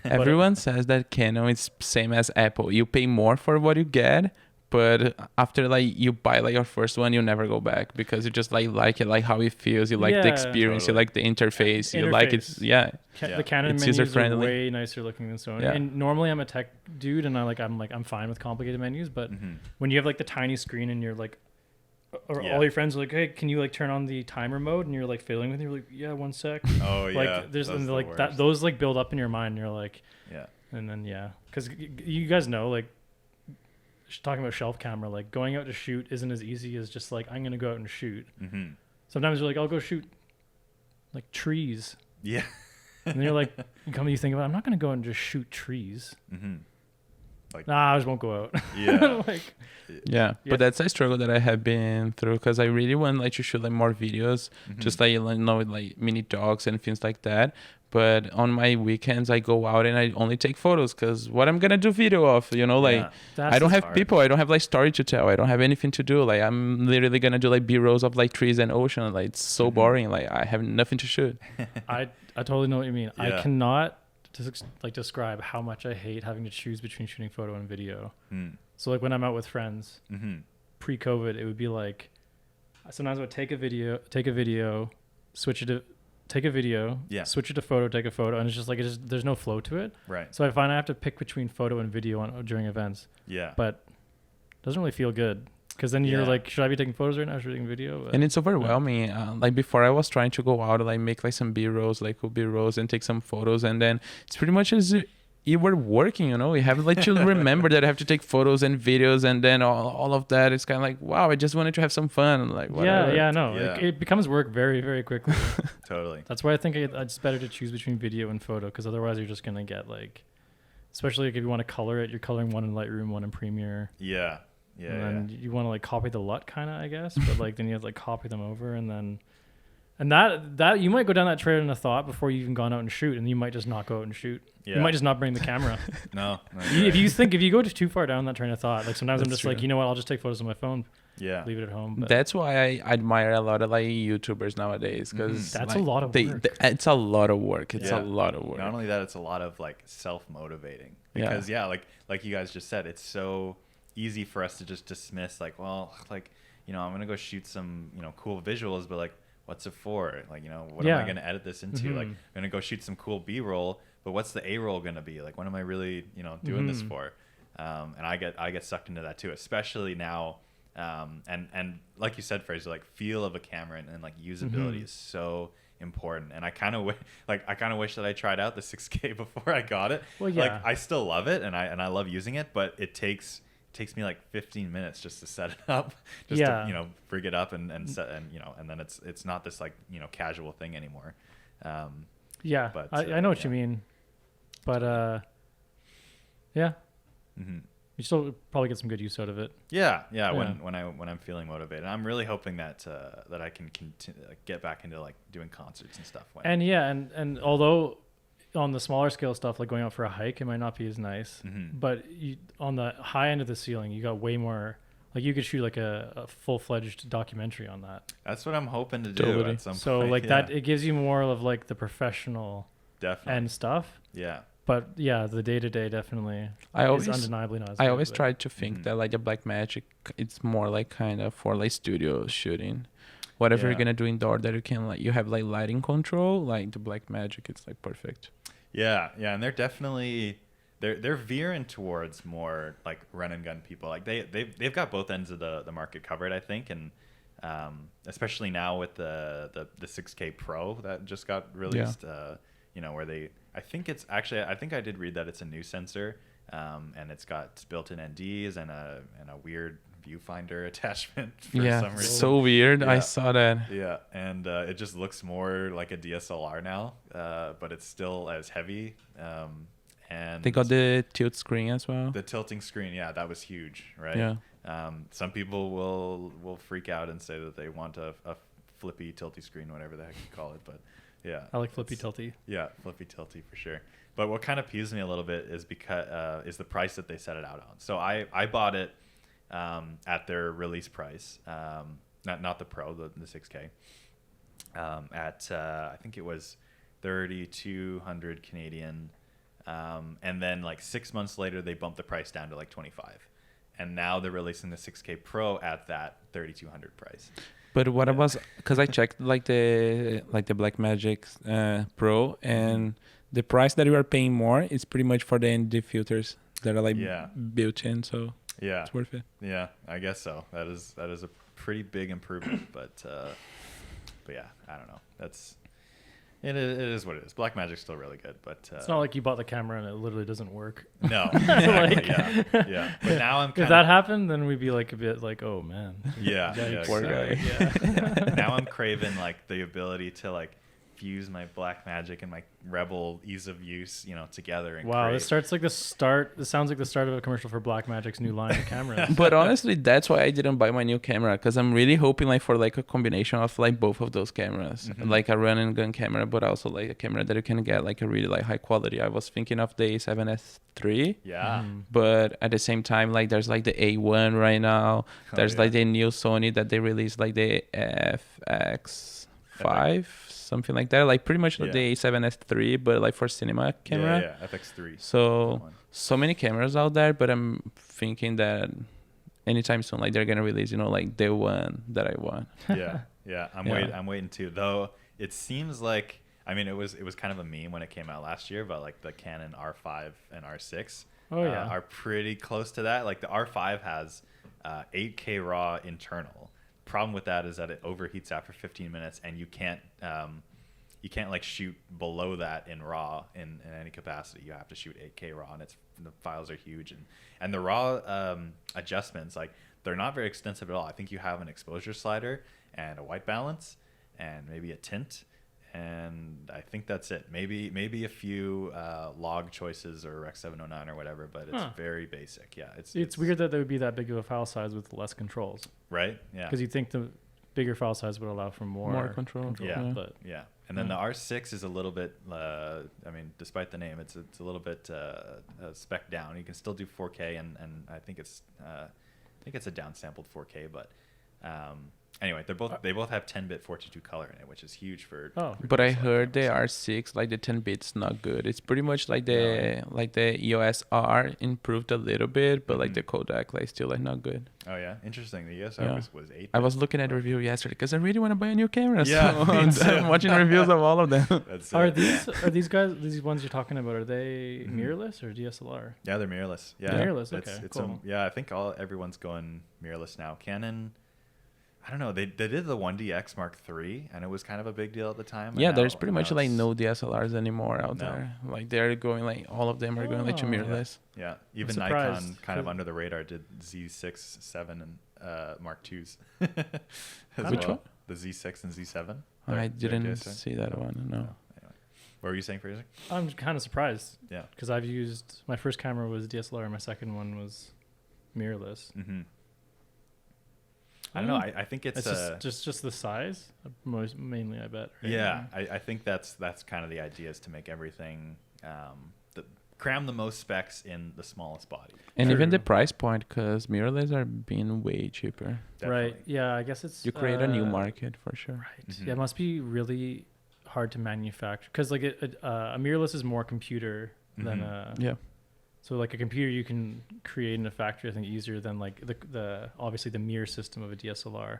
Speaker 3: Everyone says that Canon is same as Apple. You pay more for what you get, but after like you buy like your first one, you never go back because you just like it, like how it feels. You like the
Speaker 1: Yeah.
Speaker 3: experience, you
Speaker 2: Totally.
Speaker 3: like the interface, you like it.
Speaker 1: Interface.
Speaker 3: Yeah,
Speaker 2: Yeah.
Speaker 1: The Canon
Speaker 3: It's
Speaker 1: menus are
Speaker 3: user-friendly.
Speaker 1: way nicer looking than Sony.
Speaker 3: Yeah.
Speaker 1: And normally I'm a tech dude, and I'm fine with complicated menus. But when you have like the tiny screen and you're like, or
Speaker 2: Yeah.
Speaker 1: all your friends are like, hey, can you like turn on the timer mode? And you're like fiddling with it. You're like, yeah, 1 sec.
Speaker 2: Oh yeah.
Speaker 1: Like there's
Speaker 2: That's
Speaker 1: and
Speaker 2: the
Speaker 1: like that
Speaker 2: worst.
Speaker 1: those like build up in your mind. And you're like,
Speaker 2: Yeah.
Speaker 1: and then because you guys know like talking about shelf camera, like going out to shoot isn't as easy as just like I'm gonna go out and shoot.
Speaker 2: Mm-hmm.
Speaker 1: Sometimes you're like, I'll go shoot like trees.
Speaker 2: Yeah.
Speaker 1: And then you're like, you think about it, I'm not going to go and just shoot trees.
Speaker 2: Mm-hmm.
Speaker 1: Nah, I just won't go out.
Speaker 2: Yeah.
Speaker 1: like,
Speaker 3: Yeah,
Speaker 1: Yeah.
Speaker 3: but that's a struggle that I have been through because I really want like to shoot like more videos, just like with like mini dogs and things like that. But on my weekends, I go out and I only take photos because what I'm gonna do video of, like
Speaker 2: Yeah.
Speaker 1: that's
Speaker 3: I don't
Speaker 1: just
Speaker 3: have
Speaker 1: hard.
Speaker 3: people, I don't have like story to tell, I don't have anything to do. Like I'm literally gonna do like B-rolls of like trees and ocean. Like it's so boring. Like I have nothing to shoot.
Speaker 1: I totally know what you mean. I
Speaker 2: Yeah.
Speaker 1: cannot describe how much I hate having to choose between shooting photo and video. So like when I'm out with friends, pre-COVID, it would be like sometimes I would take a video, switch it to take a video, switch it to photo, take a photo, and it's just like there's no flow to it.
Speaker 2: Right.
Speaker 1: So I find I have to pick between photo and video during events.
Speaker 2: Yeah.
Speaker 1: But it doesn't really feel good because then you're
Speaker 2: Yeah.
Speaker 1: like, should I be taking photos right now? Should I be taking video? But
Speaker 3: And it's overwhelming. Like before, I was trying to go out and like make like some B-rolls, like cool B-rolls, and take some photos, and then it's pretty much as you were working. You have like to remember that I have to take photos and videos, and then all of that. It's kind of like, wow, I just wanted to have some fun. Like whatever.
Speaker 1: no,
Speaker 2: Yeah.
Speaker 1: It becomes work very, very quickly.
Speaker 2: Totally.
Speaker 1: That's why I think it's better to choose between video and photo because otherwise you're just gonna get like, especially like if you want to color it, you're coloring one in Lightroom, one in Premiere.
Speaker 2: Yeah. Yeah.
Speaker 1: And then you want to like copy the LUT kind of, I guess, but like then you have to like copy them over and that you might go down that trail in a thought before you even gone out and shoot, and you might just not go out and shoot.
Speaker 2: Yeah.
Speaker 1: You might just not bring the camera.
Speaker 2: No.
Speaker 1: If you go too far down that train of thought, like sometimes I'm
Speaker 3: That's
Speaker 1: just like,
Speaker 3: true.
Speaker 1: you know what, I'll just take photos on my phone,
Speaker 2: Yeah.
Speaker 1: leave it at home. But
Speaker 3: That's why I admire a lot of like YouTubers nowadays because
Speaker 1: That's a lot of work.
Speaker 3: It's a lot of work. It's
Speaker 2: Yeah.
Speaker 3: a lot of work.
Speaker 2: Not only that, it's a lot of like self-motivating
Speaker 3: Yeah.
Speaker 2: because like you guys just said, it's so easy for us to just dismiss like, well, like, I'm going to go shoot some, cool visuals, but like, what's it for? Like, what am I going to edit this into? Like, I'm going to go shoot some cool B-roll, but what's the A-roll going to be? Like, what am I really, doing this for? And I get sucked into that too, especially now. And like you said, Fraser, like feel of a camera and like usability is so important. And I kind of wish that I tried out the 6K before I got it.
Speaker 1: Well, yeah.
Speaker 2: Like I still love it and I love using it, but it takes me like 15 minutes just to set it up, just to rig it up and set and then it's not this like casual thing anymore.
Speaker 1: yeah,
Speaker 2: but,
Speaker 1: I know what you mean, but yeah, you still probably get some good use out of it.
Speaker 2: Yeah. When I'm feeling motivated, I'm really hoping that I can continue, like, get back into like doing concerts and stuff.
Speaker 1: And although on the smaller scale stuff, like going out for a hike, it might not be as nice. But on the high end of the ceiling, you got way more. Like you could shoot like a full-fledged documentary on that.
Speaker 2: That's what I'm hoping to do
Speaker 3: Totally.
Speaker 2: at some
Speaker 1: So
Speaker 2: point.
Speaker 1: like that, it gives you more of like the professional
Speaker 2: Definitely.
Speaker 1: end stuff.
Speaker 2: Yeah.
Speaker 1: But yeah, the day-to-day definitely is undeniably not as
Speaker 3: I
Speaker 1: good,
Speaker 3: always
Speaker 1: but-
Speaker 3: try to think that like a BlackMagic, it's more like kind of for like studio shooting. Whatever
Speaker 2: Yeah.
Speaker 3: you're gonna do indoor, that you can like you have like lighting control. Like the BlackMagic, it's like perfect.
Speaker 2: Yeah, and they're definitely they're veering towards more like run and gun people. Like they've got both ends of the market covered, I think, and especially now with the 6K Pro that just got released. Where I think I did read that it's a new sensor, and it's got built-in NDs and a weird viewfinder attachment for some reason.
Speaker 3: So weird.
Speaker 2: Yeah.
Speaker 3: I saw that.
Speaker 2: Yeah, and it just looks more like a DSLR now, but it's still as heavy. And
Speaker 3: They got the tilt screen as well.
Speaker 2: the tilting screen. Yeah, that was huge, right?
Speaker 3: Yeah.
Speaker 2: Some people will freak out and say that they want a flippy tilty screen, whatever the heck you call it. But yeah,
Speaker 1: I like flippy tilty.
Speaker 2: Yeah, flippy tilty for sure. But what kind of peeves me a little bit is because is the price that they set it out on. So I bought it at their release price, not the Pro, the 6K, at I think it was 3,200 Canadian, and then like 6 months later they bumped the price down to like 25, and now they're releasing the 6K Pro at that 3200 price.
Speaker 3: But what about, because I checked like the BlackMagic Pro, and the price that you are paying more is pretty much for the ND filters that are like built in, so it's worth it.
Speaker 2: Yeah, I guess so. That is a pretty big improvement, but yeah, I don't know. It is what it is. BlackMagic's still really good, but
Speaker 1: it's not like you bought the camera and it literally doesn't work.
Speaker 2: No, exactly. Yeah. But now I'm
Speaker 1: if that happened, then we'd be like a bit like, oh man.
Speaker 2: Yeah,
Speaker 3: poor guy.
Speaker 2: Yeah. Now I'm craving like the ability to like fuse my BlackMagic and my Rebel ease of use, together. And
Speaker 1: wow,
Speaker 2: create.
Speaker 1: this starts like the start. This sounds like the start of a commercial for BlackMagic's new line of cameras.
Speaker 3: But honestly, that's why I didn't buy my new camera, because I'm really hoping like for like a combination of like both of those cameras, like a run and gun camera, but also like a camera that you can get like a really like high quality. I was thinking of the A7S III.
Speaker 2: Yeah.
Speaker 3: But at the same time, like there's like the A1 right now. There's like the new Sony that they released, like the FX5. Something like that, like pretty much like the A7S III, but like for cinema camera.
Speaker 2: Yeah, FX3.
Speaker 3: So many cameras out there, but I'm thinking that anytime soon, like they're gonna release, like the one that I want.
Speaker 2: Yeah. I'm waiting too. Though it seems like, I mean, it was kind of a meme when it came out last year, but like the Canon R5 and R6 are pretty close to that. Like the R5 has 8K RAW internal. Problem with that is that it overheats after 15 minutes, and you can't like shoot below that in RAW in any capacity. You have to shoot 8K RAW, and the files are huge, and the RAW adjustments, like, they're not very extensive at all. I think you have an exposure slider and a white balance and maybe a tint, and I think that's it. Maybe a few log choices or Rec 709 or whatever, but it's very basic. Yeah, it's
Speaker 1: weird that there would be that big of a file size with less controls.
Speaker 2: Right? Yeah.
Speaker 1: Because you'd think the bigger file size would allow for more
Speaker 3: control.
Speaker 2: Yeah. And then the R6 is a little bit, I mean, despite the name, it's a little bit spec down. You can still do 4K, and I think it's a downsampled 4K, but anyway, they both have 10-bit 422 color in it, which is huge for.
Speaker 3: But I heard the R6, like the 10-bit's not good. It's pretty much like the EOS R improved a little bit, but like the Kodak like still like not good.
Speaker 2: Oh yeah, interesting. The EOS R was 8-bit.
Speaker 3: I was looking at a review yesterday because I really want to buy a new camera.
Speaker 2: Yeah,
Speaker 3: so I'm watching reviews of all of them.
Speaker 1: Are these ones you're talking about? Are they mirrorless or DSLR?
Speaker 2: Yeah, they're mirrorless. Yeah,
Speaker 1: mirrorless. Okay, cool.
Speaker 2: I think everyone's going mirrorless now. Canon. I don't know. They did the 1DX Mark III, and it was kind of a big deal at the time.
Speaker 3: Yeah, there's pretty much like no DSLRs anymore out there. Like they're going like all of them are going like to mirrorless.
Speaker 2: Yeah. Even Nikon kind of under the radar did Z6, 7, and Mark IIs.
Speaker 3: Which one?
Speaker 2: The Z6 and Z7.
Speaker 3: I didn't see that one. No.
Speaker 2: Anyway. What were you saying, Fraser?
Speaker 1: I'm kind of surprised.
Speaker 2: Yeah.
Speaker 1: Because my first camera was DSLR, and my second one was mirrorless.
Speaker 2: Mm-hmm. I don't know. I think it's
Speaker 1: just the size, mainly. I bet. Right?
Speaker 2: Yeah, I think that's kind of the idea, is to make everything cram the most specs in the smallest body.
Speaker 3: And even the price point, because mirrorless are being way cheaper.
Speaker 2: Definitely.
Speaker 1: Right. Yeah. I guess it's
Speaker 3: you create a new market for sure.
Speaker 1: Right. Mm-hmm. Yeah. It must be really hard to manufacture, because like a mirrorless is more computer than a.
Speaker 3: Yeah.
Speaker 1: So like a computer you can create in a factory, I think, easier than like the obviously the mirror system of a DSLR.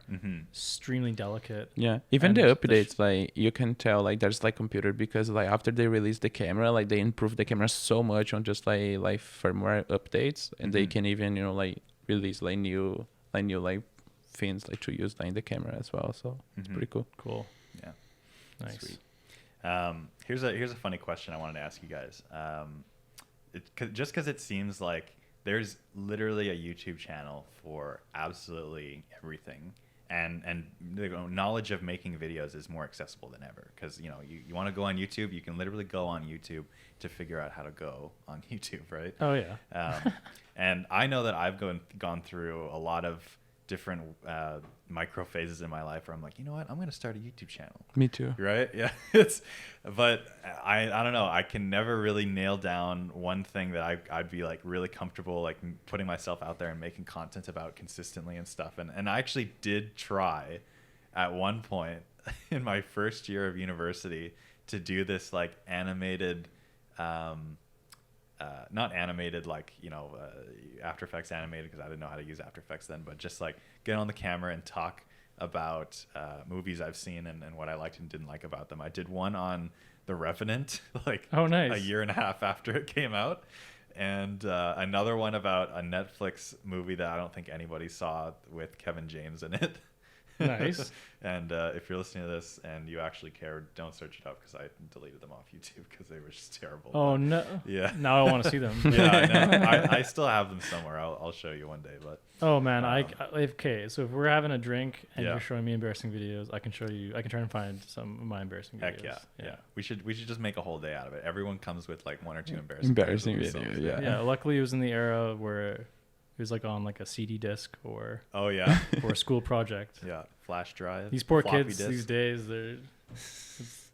Speaker 1: Extremely delicate.
Speaker 3: Yeah, even the updates, like you can tell like there's like computer, because like after they release the camera, like they improved the camera so much on just like firmware updates, and they can even like release like new like things like to use like in the camera as well. So it's pretty cool.
Speaker 1: Cool.
Speaker 2: Yeah.
Speaker 1: Nice.
Speaker 2: Sweet. Here's a funny question I wanted to ask you guys. Just because it seems like there's literally a YouTube channel for absolutely everything, and the knowledge of making videos is more accessible than ever, because you want to go on YouTube, you can literally go on YouTube to figure out how to go on YouTube, right?
Speaker 1: Oh yeah.
Speaker 2: And I know that I've gone through a lot of different micro phases in my life where I'm like, you know what, I'm going to start a YouTube channel.
Speaker 3: Me too.
Speaker 2: Right? Yeah. But I don't know. I can never really nail down one thing that I'd be like really comfortable like putting myself out there and making content about consistently and stuff. And I actually did try at one point in my first year of university to do this like animated not animated like, After Effects animated, because I didn't know how to use After Effects then, but just like get on the camera and talk about movies I've seen and what I liked and didn't like about them. I did one on The Revenant, like
Speaker 1: Oh, nice.
Speaker 2: a year and a half after it came out, and another one about a Netflix movie that I don't think anybody saw with Kevin James in it.
Speaker 1: Nice.
Speaker 2: And if you're listening to this and you actually care, don't search it up, because I deleted them off YouTube because they were just terrible.
Speaker 1: Oh,
Speaker 2: but,
Speaker 1: no.
Speaker 2: yeah.
Speaker 1: Now I want to see them.
Speaker 2: Yeah, I know. I still have them somewhere. I'll show you one day. But
Speaker 1: Oh, man. Okay, so if we're having a drink and
Speaker 2: Yeah.
Speaker 1: you're showing me embarrassing videos, I can show you. I can try and find some of my embarrassing videos.
Speaker 2: heck yeah. We should just make a whole day out of it. Everyone comes with like one or two embarrassing
Speaker 3: Videos,
Speaker 2: videos.
Speaker 3: yeah.
Speaker 1: Yeah, luckily it was in the era where it was like on like a CD disc or
Speaker 2: Oh yeah.
Speaker 1: a school project.
Speaker 2: Yeah. Flash drive.
Speaker 1: These poor
Speaker 2: floppy
Speaker 1: kids
Speaker 2: disk.
Speaker 1: these days, it's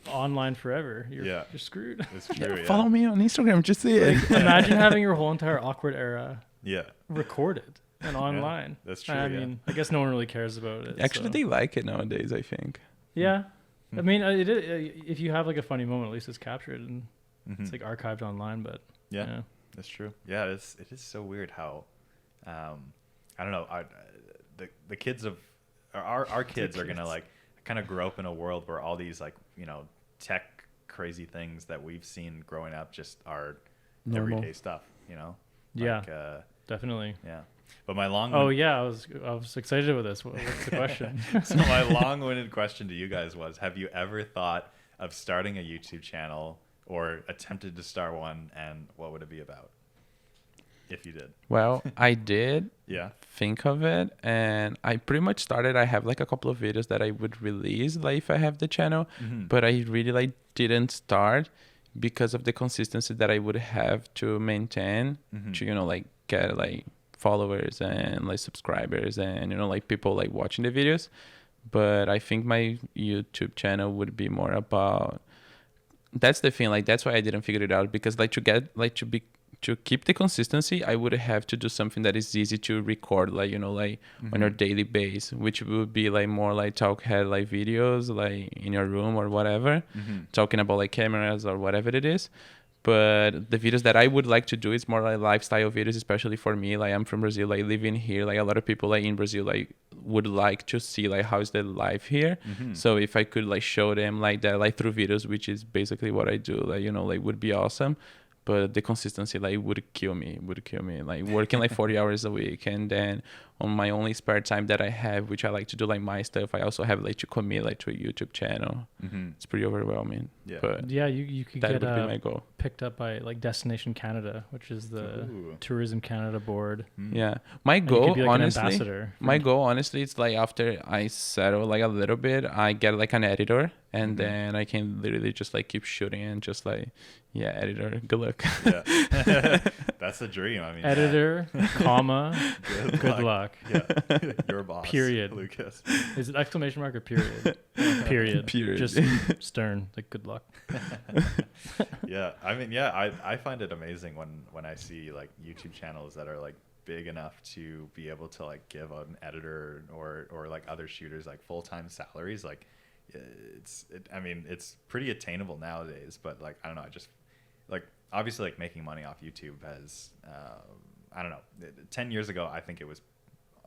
Speaker 1: online forever. You're screwed.
Speaker 2: It's true. Yeah.
Speaker 3: Follow me on Instagram, just see it.
Speaker 1: Imagine having your whole entire awkward era
Speaker 2: Yeah.
Speaker 1: recorded and online.
Speaker 2: That's true.
Speaker 1: I mean, I guess no one really cares about it.
Speaker 3: Actually,
Speaker 1: so.
Speaker 3: they like it nowadays, I think.
Speaker 1: Yeah. I mean, if you have like a funny moment, at least it's captured and
Speaker 2: Mhm.
Speaker 1: it's like archived online. But
Speaker 2: Yeah. That's true. Yeah, it is so weird how, I don't know, the kids of our kids are gonna like kind of grow up in a world where all these like tech crazy things that we've seen growing up just are
Speaker 3: Normal.
Speaker 2: everyday stuff.
Speaker 1: Yeah.
Speaker 2: Like,
Speaker 1: definitely.
Speaker 2: yeah. But my long
Speaker 1: Oh yeah, I was excited with this. What's the question?
Speaker 2: so my long-winded question to you guys was: have you ever thought of starting a YouTube channel or attempted to start one, and what would it be about? If you did.
Speaker 3: Well, I did
Speaker 2: Yeah.
Speaker 3: think of it, and I pretty much started. I have like a couple of videos that I would release like if I have the channel,
Speaker 2: Mhm.
Speaker 3: but I really like didn't start because of the consistency that I would have to maintain
Speaker 2: Mhm.
Speaker 3: to like get like followers and like subscribers and like people like watching the videos. But I think my YouTube channel would be more about, that's the thing, like that's why I didn't figure it out, because like to keep the consistency, I would have to do something that is easy to record, like like on your daily base, which would be like more like talk head like videos like in your room or whatever, talking about like cameras or whatever it is. But the videos that I would like to do is more like lifestyle videos, especially for me. Like I'm from Brazil, like living here, like a lot of people like in Brazil like would like to see like how's the life here. So if I could like show them like that like through videos, which is basically what I do, like like would be awesome. But the consistency like would kill me, like working like 40 hours a week, and then on my only spare time that I have, which I like to do like my stuff, I also have like to commit like to a YouTube channel. It's pretty overwhelming.
Speaker 2: Yeah.
Speaker 3: But
Speaker 1: Yeah, you could
Speaker 3: that
Speaker 1: get
Speaker 3: would be my goal.
Speaker 1: picked up by like Destination Canada, which is the
Speaker 2: Ooh.
Speaker 1: Tourism Canada board.
Speaker 3: Yeah, my
Speaker 1: And you
Speaker 3: goal
Speaker 1: could be like an
Speaker 3: honestly,
Speaker 1: ambassador.
Speaker 3: my goal honestly, it's like after I settle like a little bit, I get like an editor, and then I can literally just like keep shooting and just like, yeah, editor, good luck.
Speaker 2: Yeah. That's the dream. I mean,
Speaker 1: Editor, comma, good luck.
Speaker 2: Yeah. Your boss.
Speaker 1: Period.
Speaker 2: Lucas.
Speaker 1: Is it exclamation mark or period? Period.
Speaker 3: Period.
Speaker 1: Just stern, like good luck.
Speaker 2: Yeah. I mean, yeah, I find it amazing when I see like YouTube channels that are like big enough to be able to like give an editor or like other shooters like full-time salaries. Like I mean, it's pretty attainable nowadays, but like, I don't know. I just like, obviously like making money off YouTube has, I don't know, 10 years ago, I think it was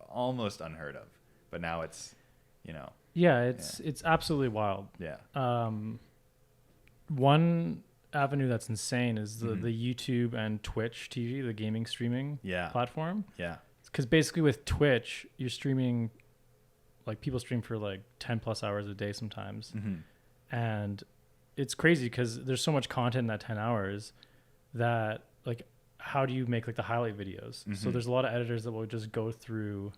Speaker 2: almost unheard of, but now it's,
Speaker 1: Yeah, it's absolutely wild.
Speaker 2: yeah.
Speaker 1: One avenue that's insane is the YouTube and Twitch TV, the gaming streaming platform.
Speaker 2: Yeah.
Speaker 1: Because basically with Twitch, you're streaming, like people stream for like 10 plus hours a day sometimes. And it's crazy because there's so much content in that 10 hours that like, how do you make like the highlight videos? So there's a lot of editors that will just go through,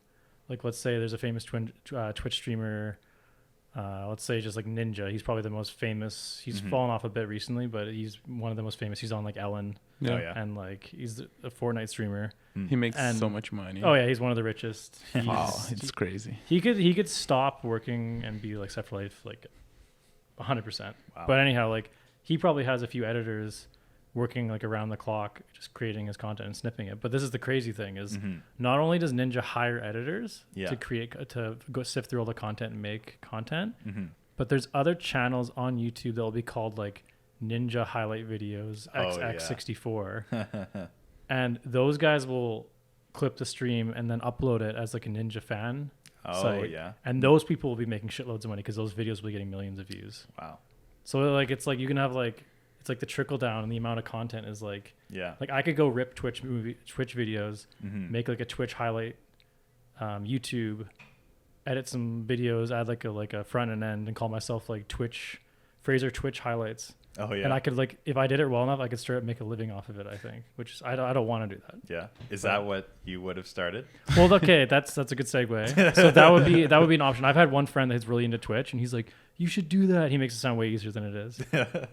Speaker 1: like, let's say there's a famous Twitch streamer, let's say just like Ninja. He's probably the most famous. He's fallen off a bit recently, but he's one of the most famous. He's on like Ellen.
Speaker 3: Yeah.
Speaker 2: Oh, yeah.
Speaker 1: And like he's a Fortnite streamer.
Speaker 3: He makes
Speaker 1: And-
Speaker 3: so much money.
Speaker 1: Oh yeah, he's one of the richest.
Speaker 3: Wow, it's crazy.
Speaker 1: He could stop working and be like set for life like 100%.
Speaker 2: Wow.
Speaker 1: But anyhow, like he probably has a few editors working like around the clock, just creating his content and snipping it. But this is the crazy thing is not only does Ninja hire editors to go sift through all the content and make content, but there's other channels on YouTube that will be called like ninja highlight videos,
Speaker 2: Oh,
Speaker 1: XX64. And those guys will clip the stream and then upload it as like a ninja fan site.
Speaker 2: Yeah.
Speaker 1: And those people will be making shitloads of money because those videos will be getting millions of views.
Speaker 2: Wow.
Speaker 1: So like it's like you can have like it's like the trickle down and the amount of content is like like I could go rip Twitch videos, make like a Twitch highlight, YouTube, edit some videos, add like a front and end, and call myself like Fraser Twitch highlights.
Speaker 2: Oh yeah.
Speaker 1: And I could like if I did it well enough, I could start make a living off of it. I think, which I don't want to do that.
Speaker 2: Yeah. Is that what you would have started?
Speaker 1: Well, okay, that's a good segue. So that would be an option. I've had one friend that's really into Twitch, and he's like, "You should do that." He makes it sound way easier than it is.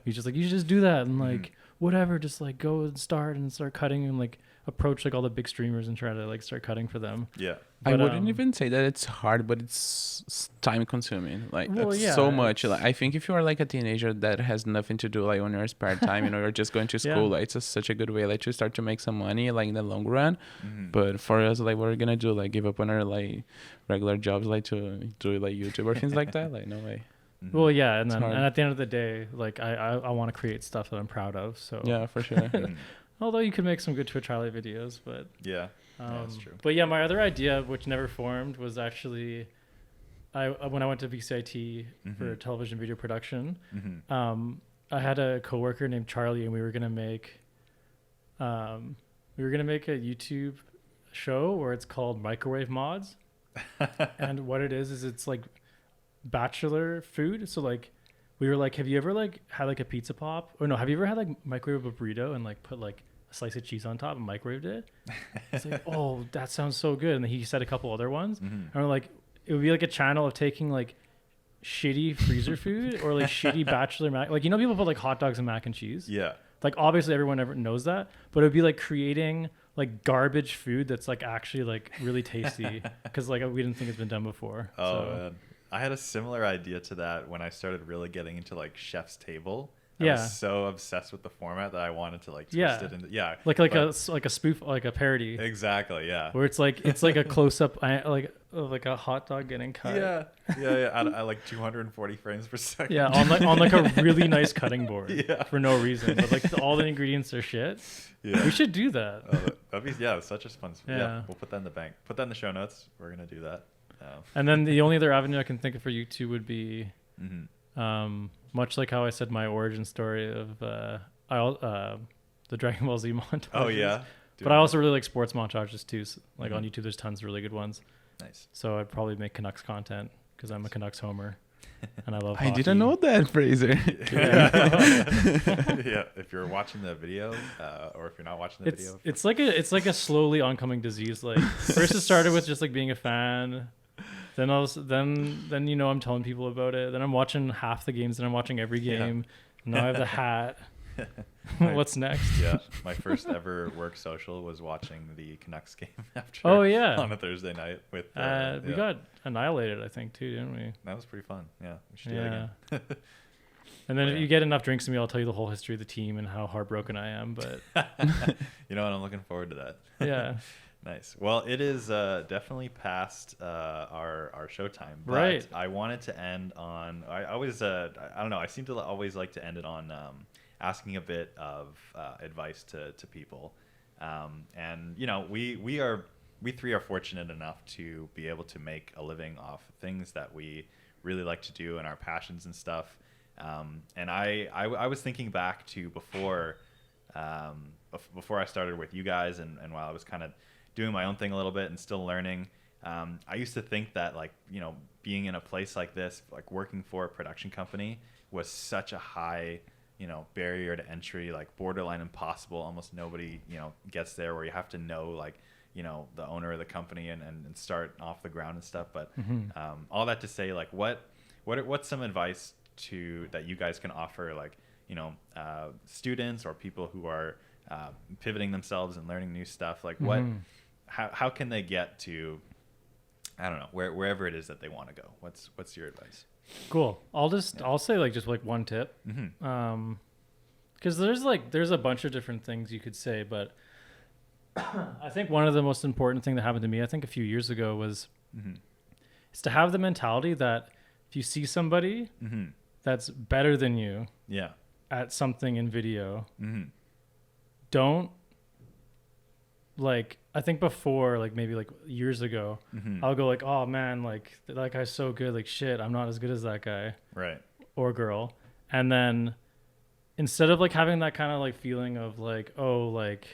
Speaker 1: He's just like, "You should just do that," and like whatever, just like go and start cutting and like approach like all the big streamers and try to like start cutting for them.
Speaker 2: Yeah.
Speaker 3: I
Speaker 1: But,
Speaker 3: wouldn't even say that it's hard, but it's time consuming. Like
Speaker 1: Well,
Speaker 3: it's
Speaker 1: yeah,
Speaker 3: so much. Like I think if you are like a teenager that has nothing to do like on your spare time, you're just going to school, like it's such a good way like to start to make some money like in the long run. But for us, like what we're gonna do, like give up on our like regular jobs like to do like YouTube or things like that? Like no way.
Speaker 1: Well, yeah, and then
Speaker 3: hard.
Speaker 1: and at the end of the day, like I want to create stuff that I'm proud of. So
Speaker 3: Yeah, for sure.
Speaker 1: although you could make some good Twitch highlight videos, but
Speaker 2: Yeah. That's true.
Speaker 1: But yeah, my other idea, which never formed, was actually when I went to VCIT for television video production. I had a coworker named Charlie, and we were gonna make a YouTube show where it's called Microwave Mods. And what it is it's like bachelor food. So like we were like, have you ever like had like a pizza pop, or no, have you ever had like microwave a burrito and like put like a slice of cheese on top and microwaved it? It's like, oh, that sounds so good. And then he said a couple other ones, and we're like, it would be like a channel of taking like shitty freezer food or like shitty bachelor mac, like, you know, people put like hot dogs and mac and cheese.
Speaker 2: Yeah.
Speaker 1: Like obviously everyone ever knows that, but it would be like creating like garbage food that's like actually like really tasty because like we didn't think it's been done before.
Speaker 2: Oh
Speaker 1: so.
Speaker 2: man. I had a similar idea to that when I started really getting into like Chef's Table. I
Speaker 1: Yeah.
Speaker 2: was so obsessed with the format that I wanted to like twist it into
Speaker 1: like a spoof, like a parody.
Speaker 2: Exactly, yeah.
Speaker 1: Where it's like a close up like of like a hot dog getting cut.
Speaker 2: Yeah. I like 240 frames per second.
Speaker 1: Yeah, on like a really nice cutting board.
Speaker 2: Yeah.
Speaker 1: For no reason, but like all the ingredients are shit.
Speaker 2: Yeah.
Speaker 1: We should do that.
Speaker 2: That'd be it's such a fun.
Speaker 1: Yeah.
Speaker 2: We'll put that in the bank. Put that in the show notes. We're gonna do that.
Speaker 1: And then the only other avenue I can think of for YouTube would be, much like how I said my origin story of the Dragon Ball Z montage.
Speaker 2: Oh yeah.
Speaker 1: But I also really like sports montages too. So, like on YouTube, there's tons of really good ones.
Speaker 2: Nice.
Speaker 1: So I'd probably make Canucks content because I'm a Canucks homer, and I love.
Speaker 3: I
Speaker 1: hockey.
Speaker 3: didn't know that, Fraser.
Speaker 2: Yeah. If you're watching the video, or if you're not watching the video,
Speaker 1: it's like a slowly oncoming disease. Like first it started with just like being a fan. Then you know I'm telling people about it. Then I'm watching half the games. Then I'm watching every game. Yeah. Now I have the hat. What's next?
Speaker 2: Yeah, my first ever work social was watching the Canucks game after.
Speaker 1: Oh yeah.
Speaker 2: On a Thursday night with.
Speaker 1: We got annihilated, I think, too, didn't we?
Speaker 2: That was pretty fun. Yeah, we should do it again.
Speaker 1: And then if you get enough drinks in me, I'll tell you the whole history of the team and how heartbroken I am. But
Speaker 2: you know what? I'm looking forward to that.
Speaker 1: Yeah.
Speaker 2: Nice. Well, it is definitely past our showtime. But
Speaker 1: right.
Speaker 2: I wanted to end on. I always. I don't know. I seem to always like to end it on asking a bit of advice to people. And you know, we three are fortunate enough to be able to make a living off things that we really like to do and our passions and stuff. And I was thinking back to before I started with you guys, and while I was kind of doing my own thing a little bit and still learning, I used to think that, like, you know, being in a place like this, like working for a production company, was such a high, you know, barrier to entry, like borderline impossible. Almost nobody, you know, gets there, where you have to know, like, you know, the owner of the company and start off the ground and stuff. But all that to say, like, what's some advice that you guys can offer, like, you know, students or people who are pivoting themselves and learning new stuff? Like, how can they get to, I don't know, wherever it is that they want to go? What's your advice?
Speaker 1: Cool. I'll say like just like one tip. Because there's a bunch of different things you could say, but I think one of the most important thing that happened to me, I think a few years ago, was is to have the mentality that if you see somebody that's better than you, at something in video,
Speaker 2: Mm-hmm.
Speaker 1: don't like, I think before, like maybe like years ago,
Speaker 2: Mm-hmm.
Speaker 1: I'll go like, oh man, like that guy's so good, like shit, I'm not as good as that guy
Speaker 2: Right.
Speaker 1: or girl. And then instead of like having that kind of like feeling of like, oh, like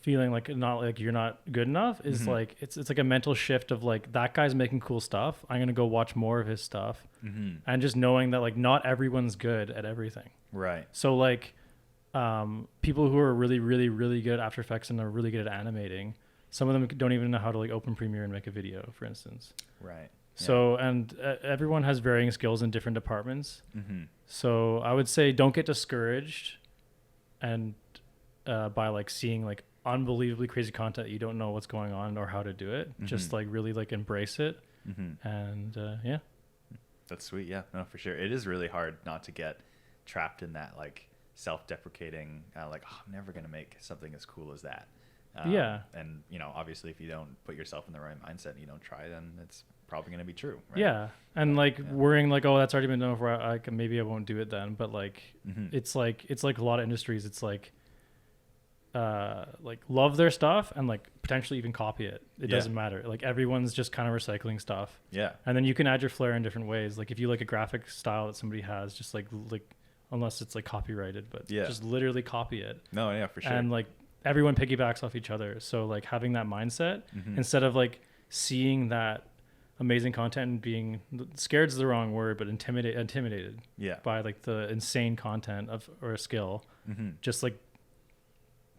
Speaker 1: feeling like not like you're not good enough, is
Speaker 2: Mm-hmm.
Speaker 1: like it's like a mental shift of like, that guy's making cool stuff, I'm gonna go watch more of his stuff.
Speaker 2: Mm-hmm.
Speaker 1: And just knowing that like not everyone's good at everything.
Speaker 2: Right.
Speaker 1: So like people who are really really really good at After Effects and are really good at animating, some of them don't even know how to like open Premiere and make a video, for instance.
Speaker 2: Right.
Speaker 1: So and everyone has varying skills in different departments.
Speaker 2: Mm-hmm.
Speaker 1: So I would say don't get discouraged and by like seeing like unbelievably crazy content you don't know what's going on or how to do it.
Speaker 2: Mm-hmm.
Speaker 1: Just like really like embrace it.
Speaker 2: Mm-hmm.
Speaker 1: And yeah.
Speaker 2: That's sweet. Yeah, no, for sure. It is really hard not to get trapped in that like self-deprecating, like, oh, I'm never going to make something as cool as that.
Speaker 1: Yeah.
Speaker 2: And, you know, obviously if you don't put yourself in the right mindset and you don't try, then it's probably going to be true. Right?
Speaker 1: Yeah. And like
Speaker 2: Yeah.
Speaker 1: worrying like, oh, that's already been done before, maybe I won't do it then. But like,
Speaker 2: Mm-hmm.
Speaker 1: it's like a lot of industries, it's like love their stuff and like potentially even copy it. It
Speaker 2: Yeah.
Speaker 1: doesn't matter. Like everyone's just kind of recycling stuff.
Speaker 2: Yeah.
Speaker 1: And then you can add your flair in different ways. Like if you like a graphic style that somebody has, just like unless it's like copyrighted, but
Speaker 2: Yeah.
Speaker 1: just literally copy it.
Speaker 2: No, yeah, for sure.
Speaker 1: And like everyone piggybacks off each other. So like having that mindset
Speaker 2: Mhm.
Speaker 1: instead of like seeing that amazing content and being scared is the wrong word, but intimidated
Speaker 2: Yeah.
Speaker 1: by like the insane content of or a skill,
Speaker 2: Mm-hmm.
Speaker 1: just like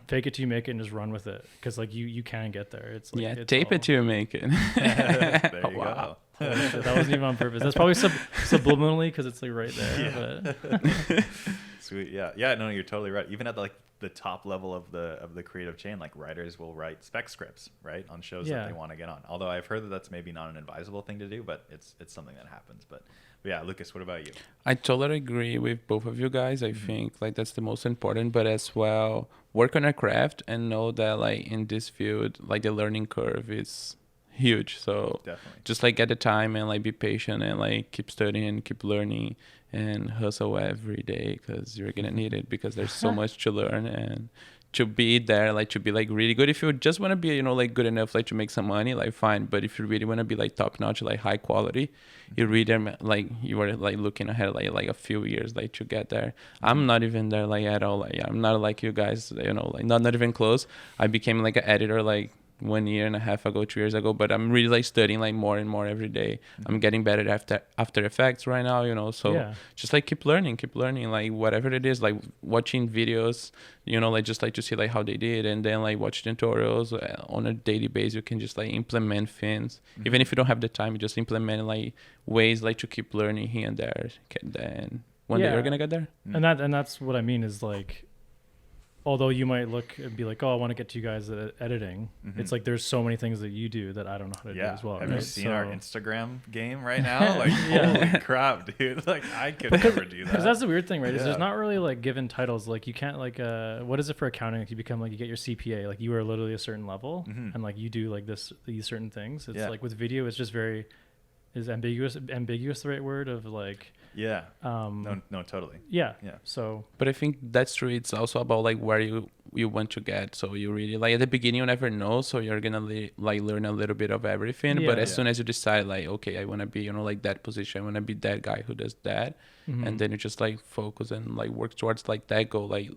Speaker 1: fake it till you make it and just run with it, because like you can get there. It's like,
Speaker 3: Yeah,
Speaker 1: it's
Speaker 3: tape it till you make it.
Speaker 2: There you
Speaker 3: Wow.
Speaker 2: go.
Speaker 1: Holy shit, that wasn't even on purpose. That's probably subliminally because it's like right there.
Speaker 2: Yeah.
Speaker 1: But
Speaker 2: Sweet. Yeah. Yeah. No, you're totally right. Even at the top level of the creative chain, like writers will write spec scripts, right, on shows
Speaker 1: Yeah.
Speaker 2: that they want to get on. Although I've heard that that's maybe not an advisable thing to do, but it's something that happens. But yeah, Lucas, what about you?
Speaker 3: I totally agree with both of you guys. I think like that's the most important, but as well, work on a craft and know that like in this field, like the learning curve is huge. So
Speaker 2: Definitely.
Speaker 3: just like get the time and like be patient and like keep studying and keep learning and hustle every day, because you're gonna need it, because there's so much to learn and to be there, like to be like really good. If you just want to be, you know, like good enough like to make some money, like fine, but if you really want to be like top notch, like high quality, you really like you are like looking ahead like a few years like to get there. I'm not even there like at all. Like I'm not like you guys, you know, like not even close. I became like an editor like 1.5 years ago, 2 years ago, but I'm really like studying like more and more every day. I'm getting better at After Effects right now, you know, so
Speaker 1: yeah.
Speaker 3: just like keep learning like whatever it is, like watching videos, you know, like just like to see like how they did, and then like watch tutorials on a daily basis. You can just like implement things, even if you don't have the time, you just implement like ways like to keep learning here and there. Then one day
Speaker 1: Yeah.
Speaker 3: you're gonna get there.
Speaker 1: And that's what I mean is like, although you might look and be like, oh, I want to get to you guys at editing.
Speaker 2: Mhm.
Speaker 1: it's like there's so many things that you do that I don't know how to do
Speaker 2: Yeah.
Speaker 1: as well.
Speaker 2: Have
Speaker 1: right?
Speaker 2: you seen our
Speaker 1: So-
Speaker 2: Instagram game right now? Like,
Speaker 1: Yeah.
Speaker 2: holy crap, dude! Like, I could never do that.
Speaker 1: Because that's the weird thing, right? Is
Speaker 2: Yeah.
Speaker 1: there's not really like given titles. Like you can't like what is it for accounting? Like you become like you get your CPA. Like you are literally a certain level,
Speaker 2: Mhm.
Speaker 1: and like you do like these certain things. It's
Speaker 2: Yeah.
Speaker 1: like with video, it's just very ambiguous the right word of like
Speaker 2: Yeah. No, totally.
Speaker 1: yeah.
Speaker 2: Yeah.
Speaker 1: So
Speaker 3: But I think that's true. It's also about like where you want to get. So you really like at the beginning you never know. So you're gonna like learn a little bit of everything. But
Speaker 1: Yeah.
Speaker 3: as soon as you decide like, okay, I want to be, you know, like that position, I want to be that guy who does that,
Speaker 1: mhm.
Speaker 3: and then you just like focus and like work towards like that goal. Like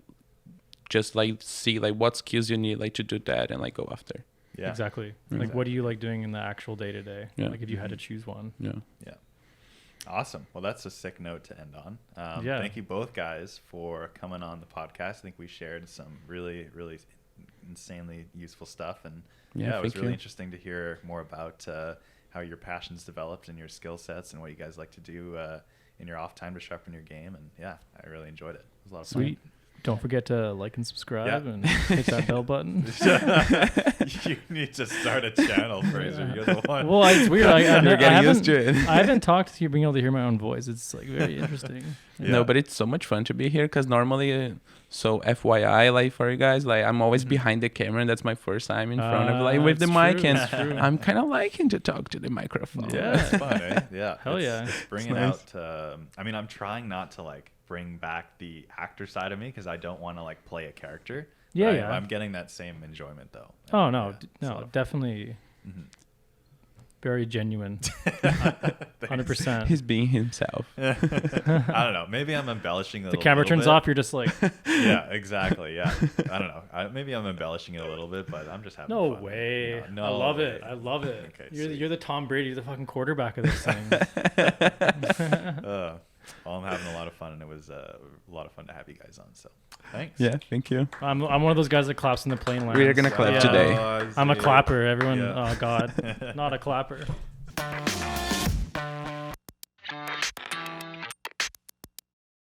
Speaker 3: just like see like what skills you need like to do that and like go after.
Speaker 2: Yeah.
Speaker 1: Exactly.
Speaker 3: Yeah.
Speaker 1: Like what do you like doing in the actual day to day?
Speaker 3: Yeah.
Speaker 1: Like if you had to choose one.
Speaker 3: Yeah.
Speaker 2: Awesome. Well, that's a sick note to end on.
Speaker 1: Yeah.
Speaker 2: Thank you both guys for coming on the podcast. I think we shared some really, really insanely useful stuff. And yeah, it was
Speaker 3: thank
Speaker 2: really
Speaker 3: you.
Speaker 2: interesting to hear more about how your passions developed and your skill sets and what you guys like to do in your off time to sharpen your game. And yeah, I really enjoyed it. It was a lot of
Speaker 1: Sweet. Don't forget to like and subscribe
Speaker 2: Yeah.
Speaker 1: and hit that bell button.
Speaker 2: You need to start a channel, Fraser. You're the one.
Speaker 1: Well, it's weird. I
Speaker 3: You're getting used to it.
Speaker 1: I haven't talked to you, being able to hear my own voice. It's like very interesting.
Speaker 2: Yeah.
Speaker 3: No, but it's so much fun to be here because normally, so FYI, like for you guys, like I'm always behind the camera, and that's my first time in front of like with the
Speaker 1: it's
Speaker 3: mic,
Speaker 1: true,
Speaker 3: and
Speaker 1: it's true.
Speaker 3: I'm kind of liking to talk to the microphone.
Speaker 1: Yeah.
Speaker 2: It's fun, eh? Yeah.
Speaker 1: Hell yeah.
Speaker 2: It's bringing
Speaker 3: nice.
Speaker 2: out. I mean, I'm trying not to like bring back the actor side of me because I don't want to like play a character.
Speaker 1: Yeah,
Speaker 2: But
Speaker 1: yeah.
Speaker 2: I'm getting that same enjoyment though.
Speaker 1: Oh no,
Speaker 2: Yeah,
Speaker 1: no,
Speaker 2: so-
Speaker 1: definitely very genuine. 100%.
Speaker 3: He's being himself.
Speaker 2: I don't know. Maybe I'm embellishing it
Speaker 1: The camera turns off. You're just like,
Speaker 2: Yeah, exactly. Yeah. I don't know. Maybe I'm embellishing it a little bit, but I'm just having
Speaker 1: no
Speaker 2: fun.
Speaker 1: way.
Speaker 2: No
Speaker 1: I love
Speaker 2: way.
Speaker 1: it. I love it.
Speaker 2: Okay,
Speaker 1: You're the Tom Brady. You're the fucking quarterback of this thing.
Speaker 2: Well, I'm having a lot of fun, and it was a lot of fun to have you guys on. So, thanks.
Speaker 3: Yeah, thank you.
Speaker 1: I'm one of those guys that claps in the plane lands.
Speaker 3: We are gonna clap
Speaker 1: Yeah.
Speaker 3: today.
Speaker 2: Oh, I
Speaker 1: I'm a
Speaker 2: see.
Speaker 1: clapper. Everyone,
Speaker 2: Yeah.
Speaker 1: oh god, not a clapper.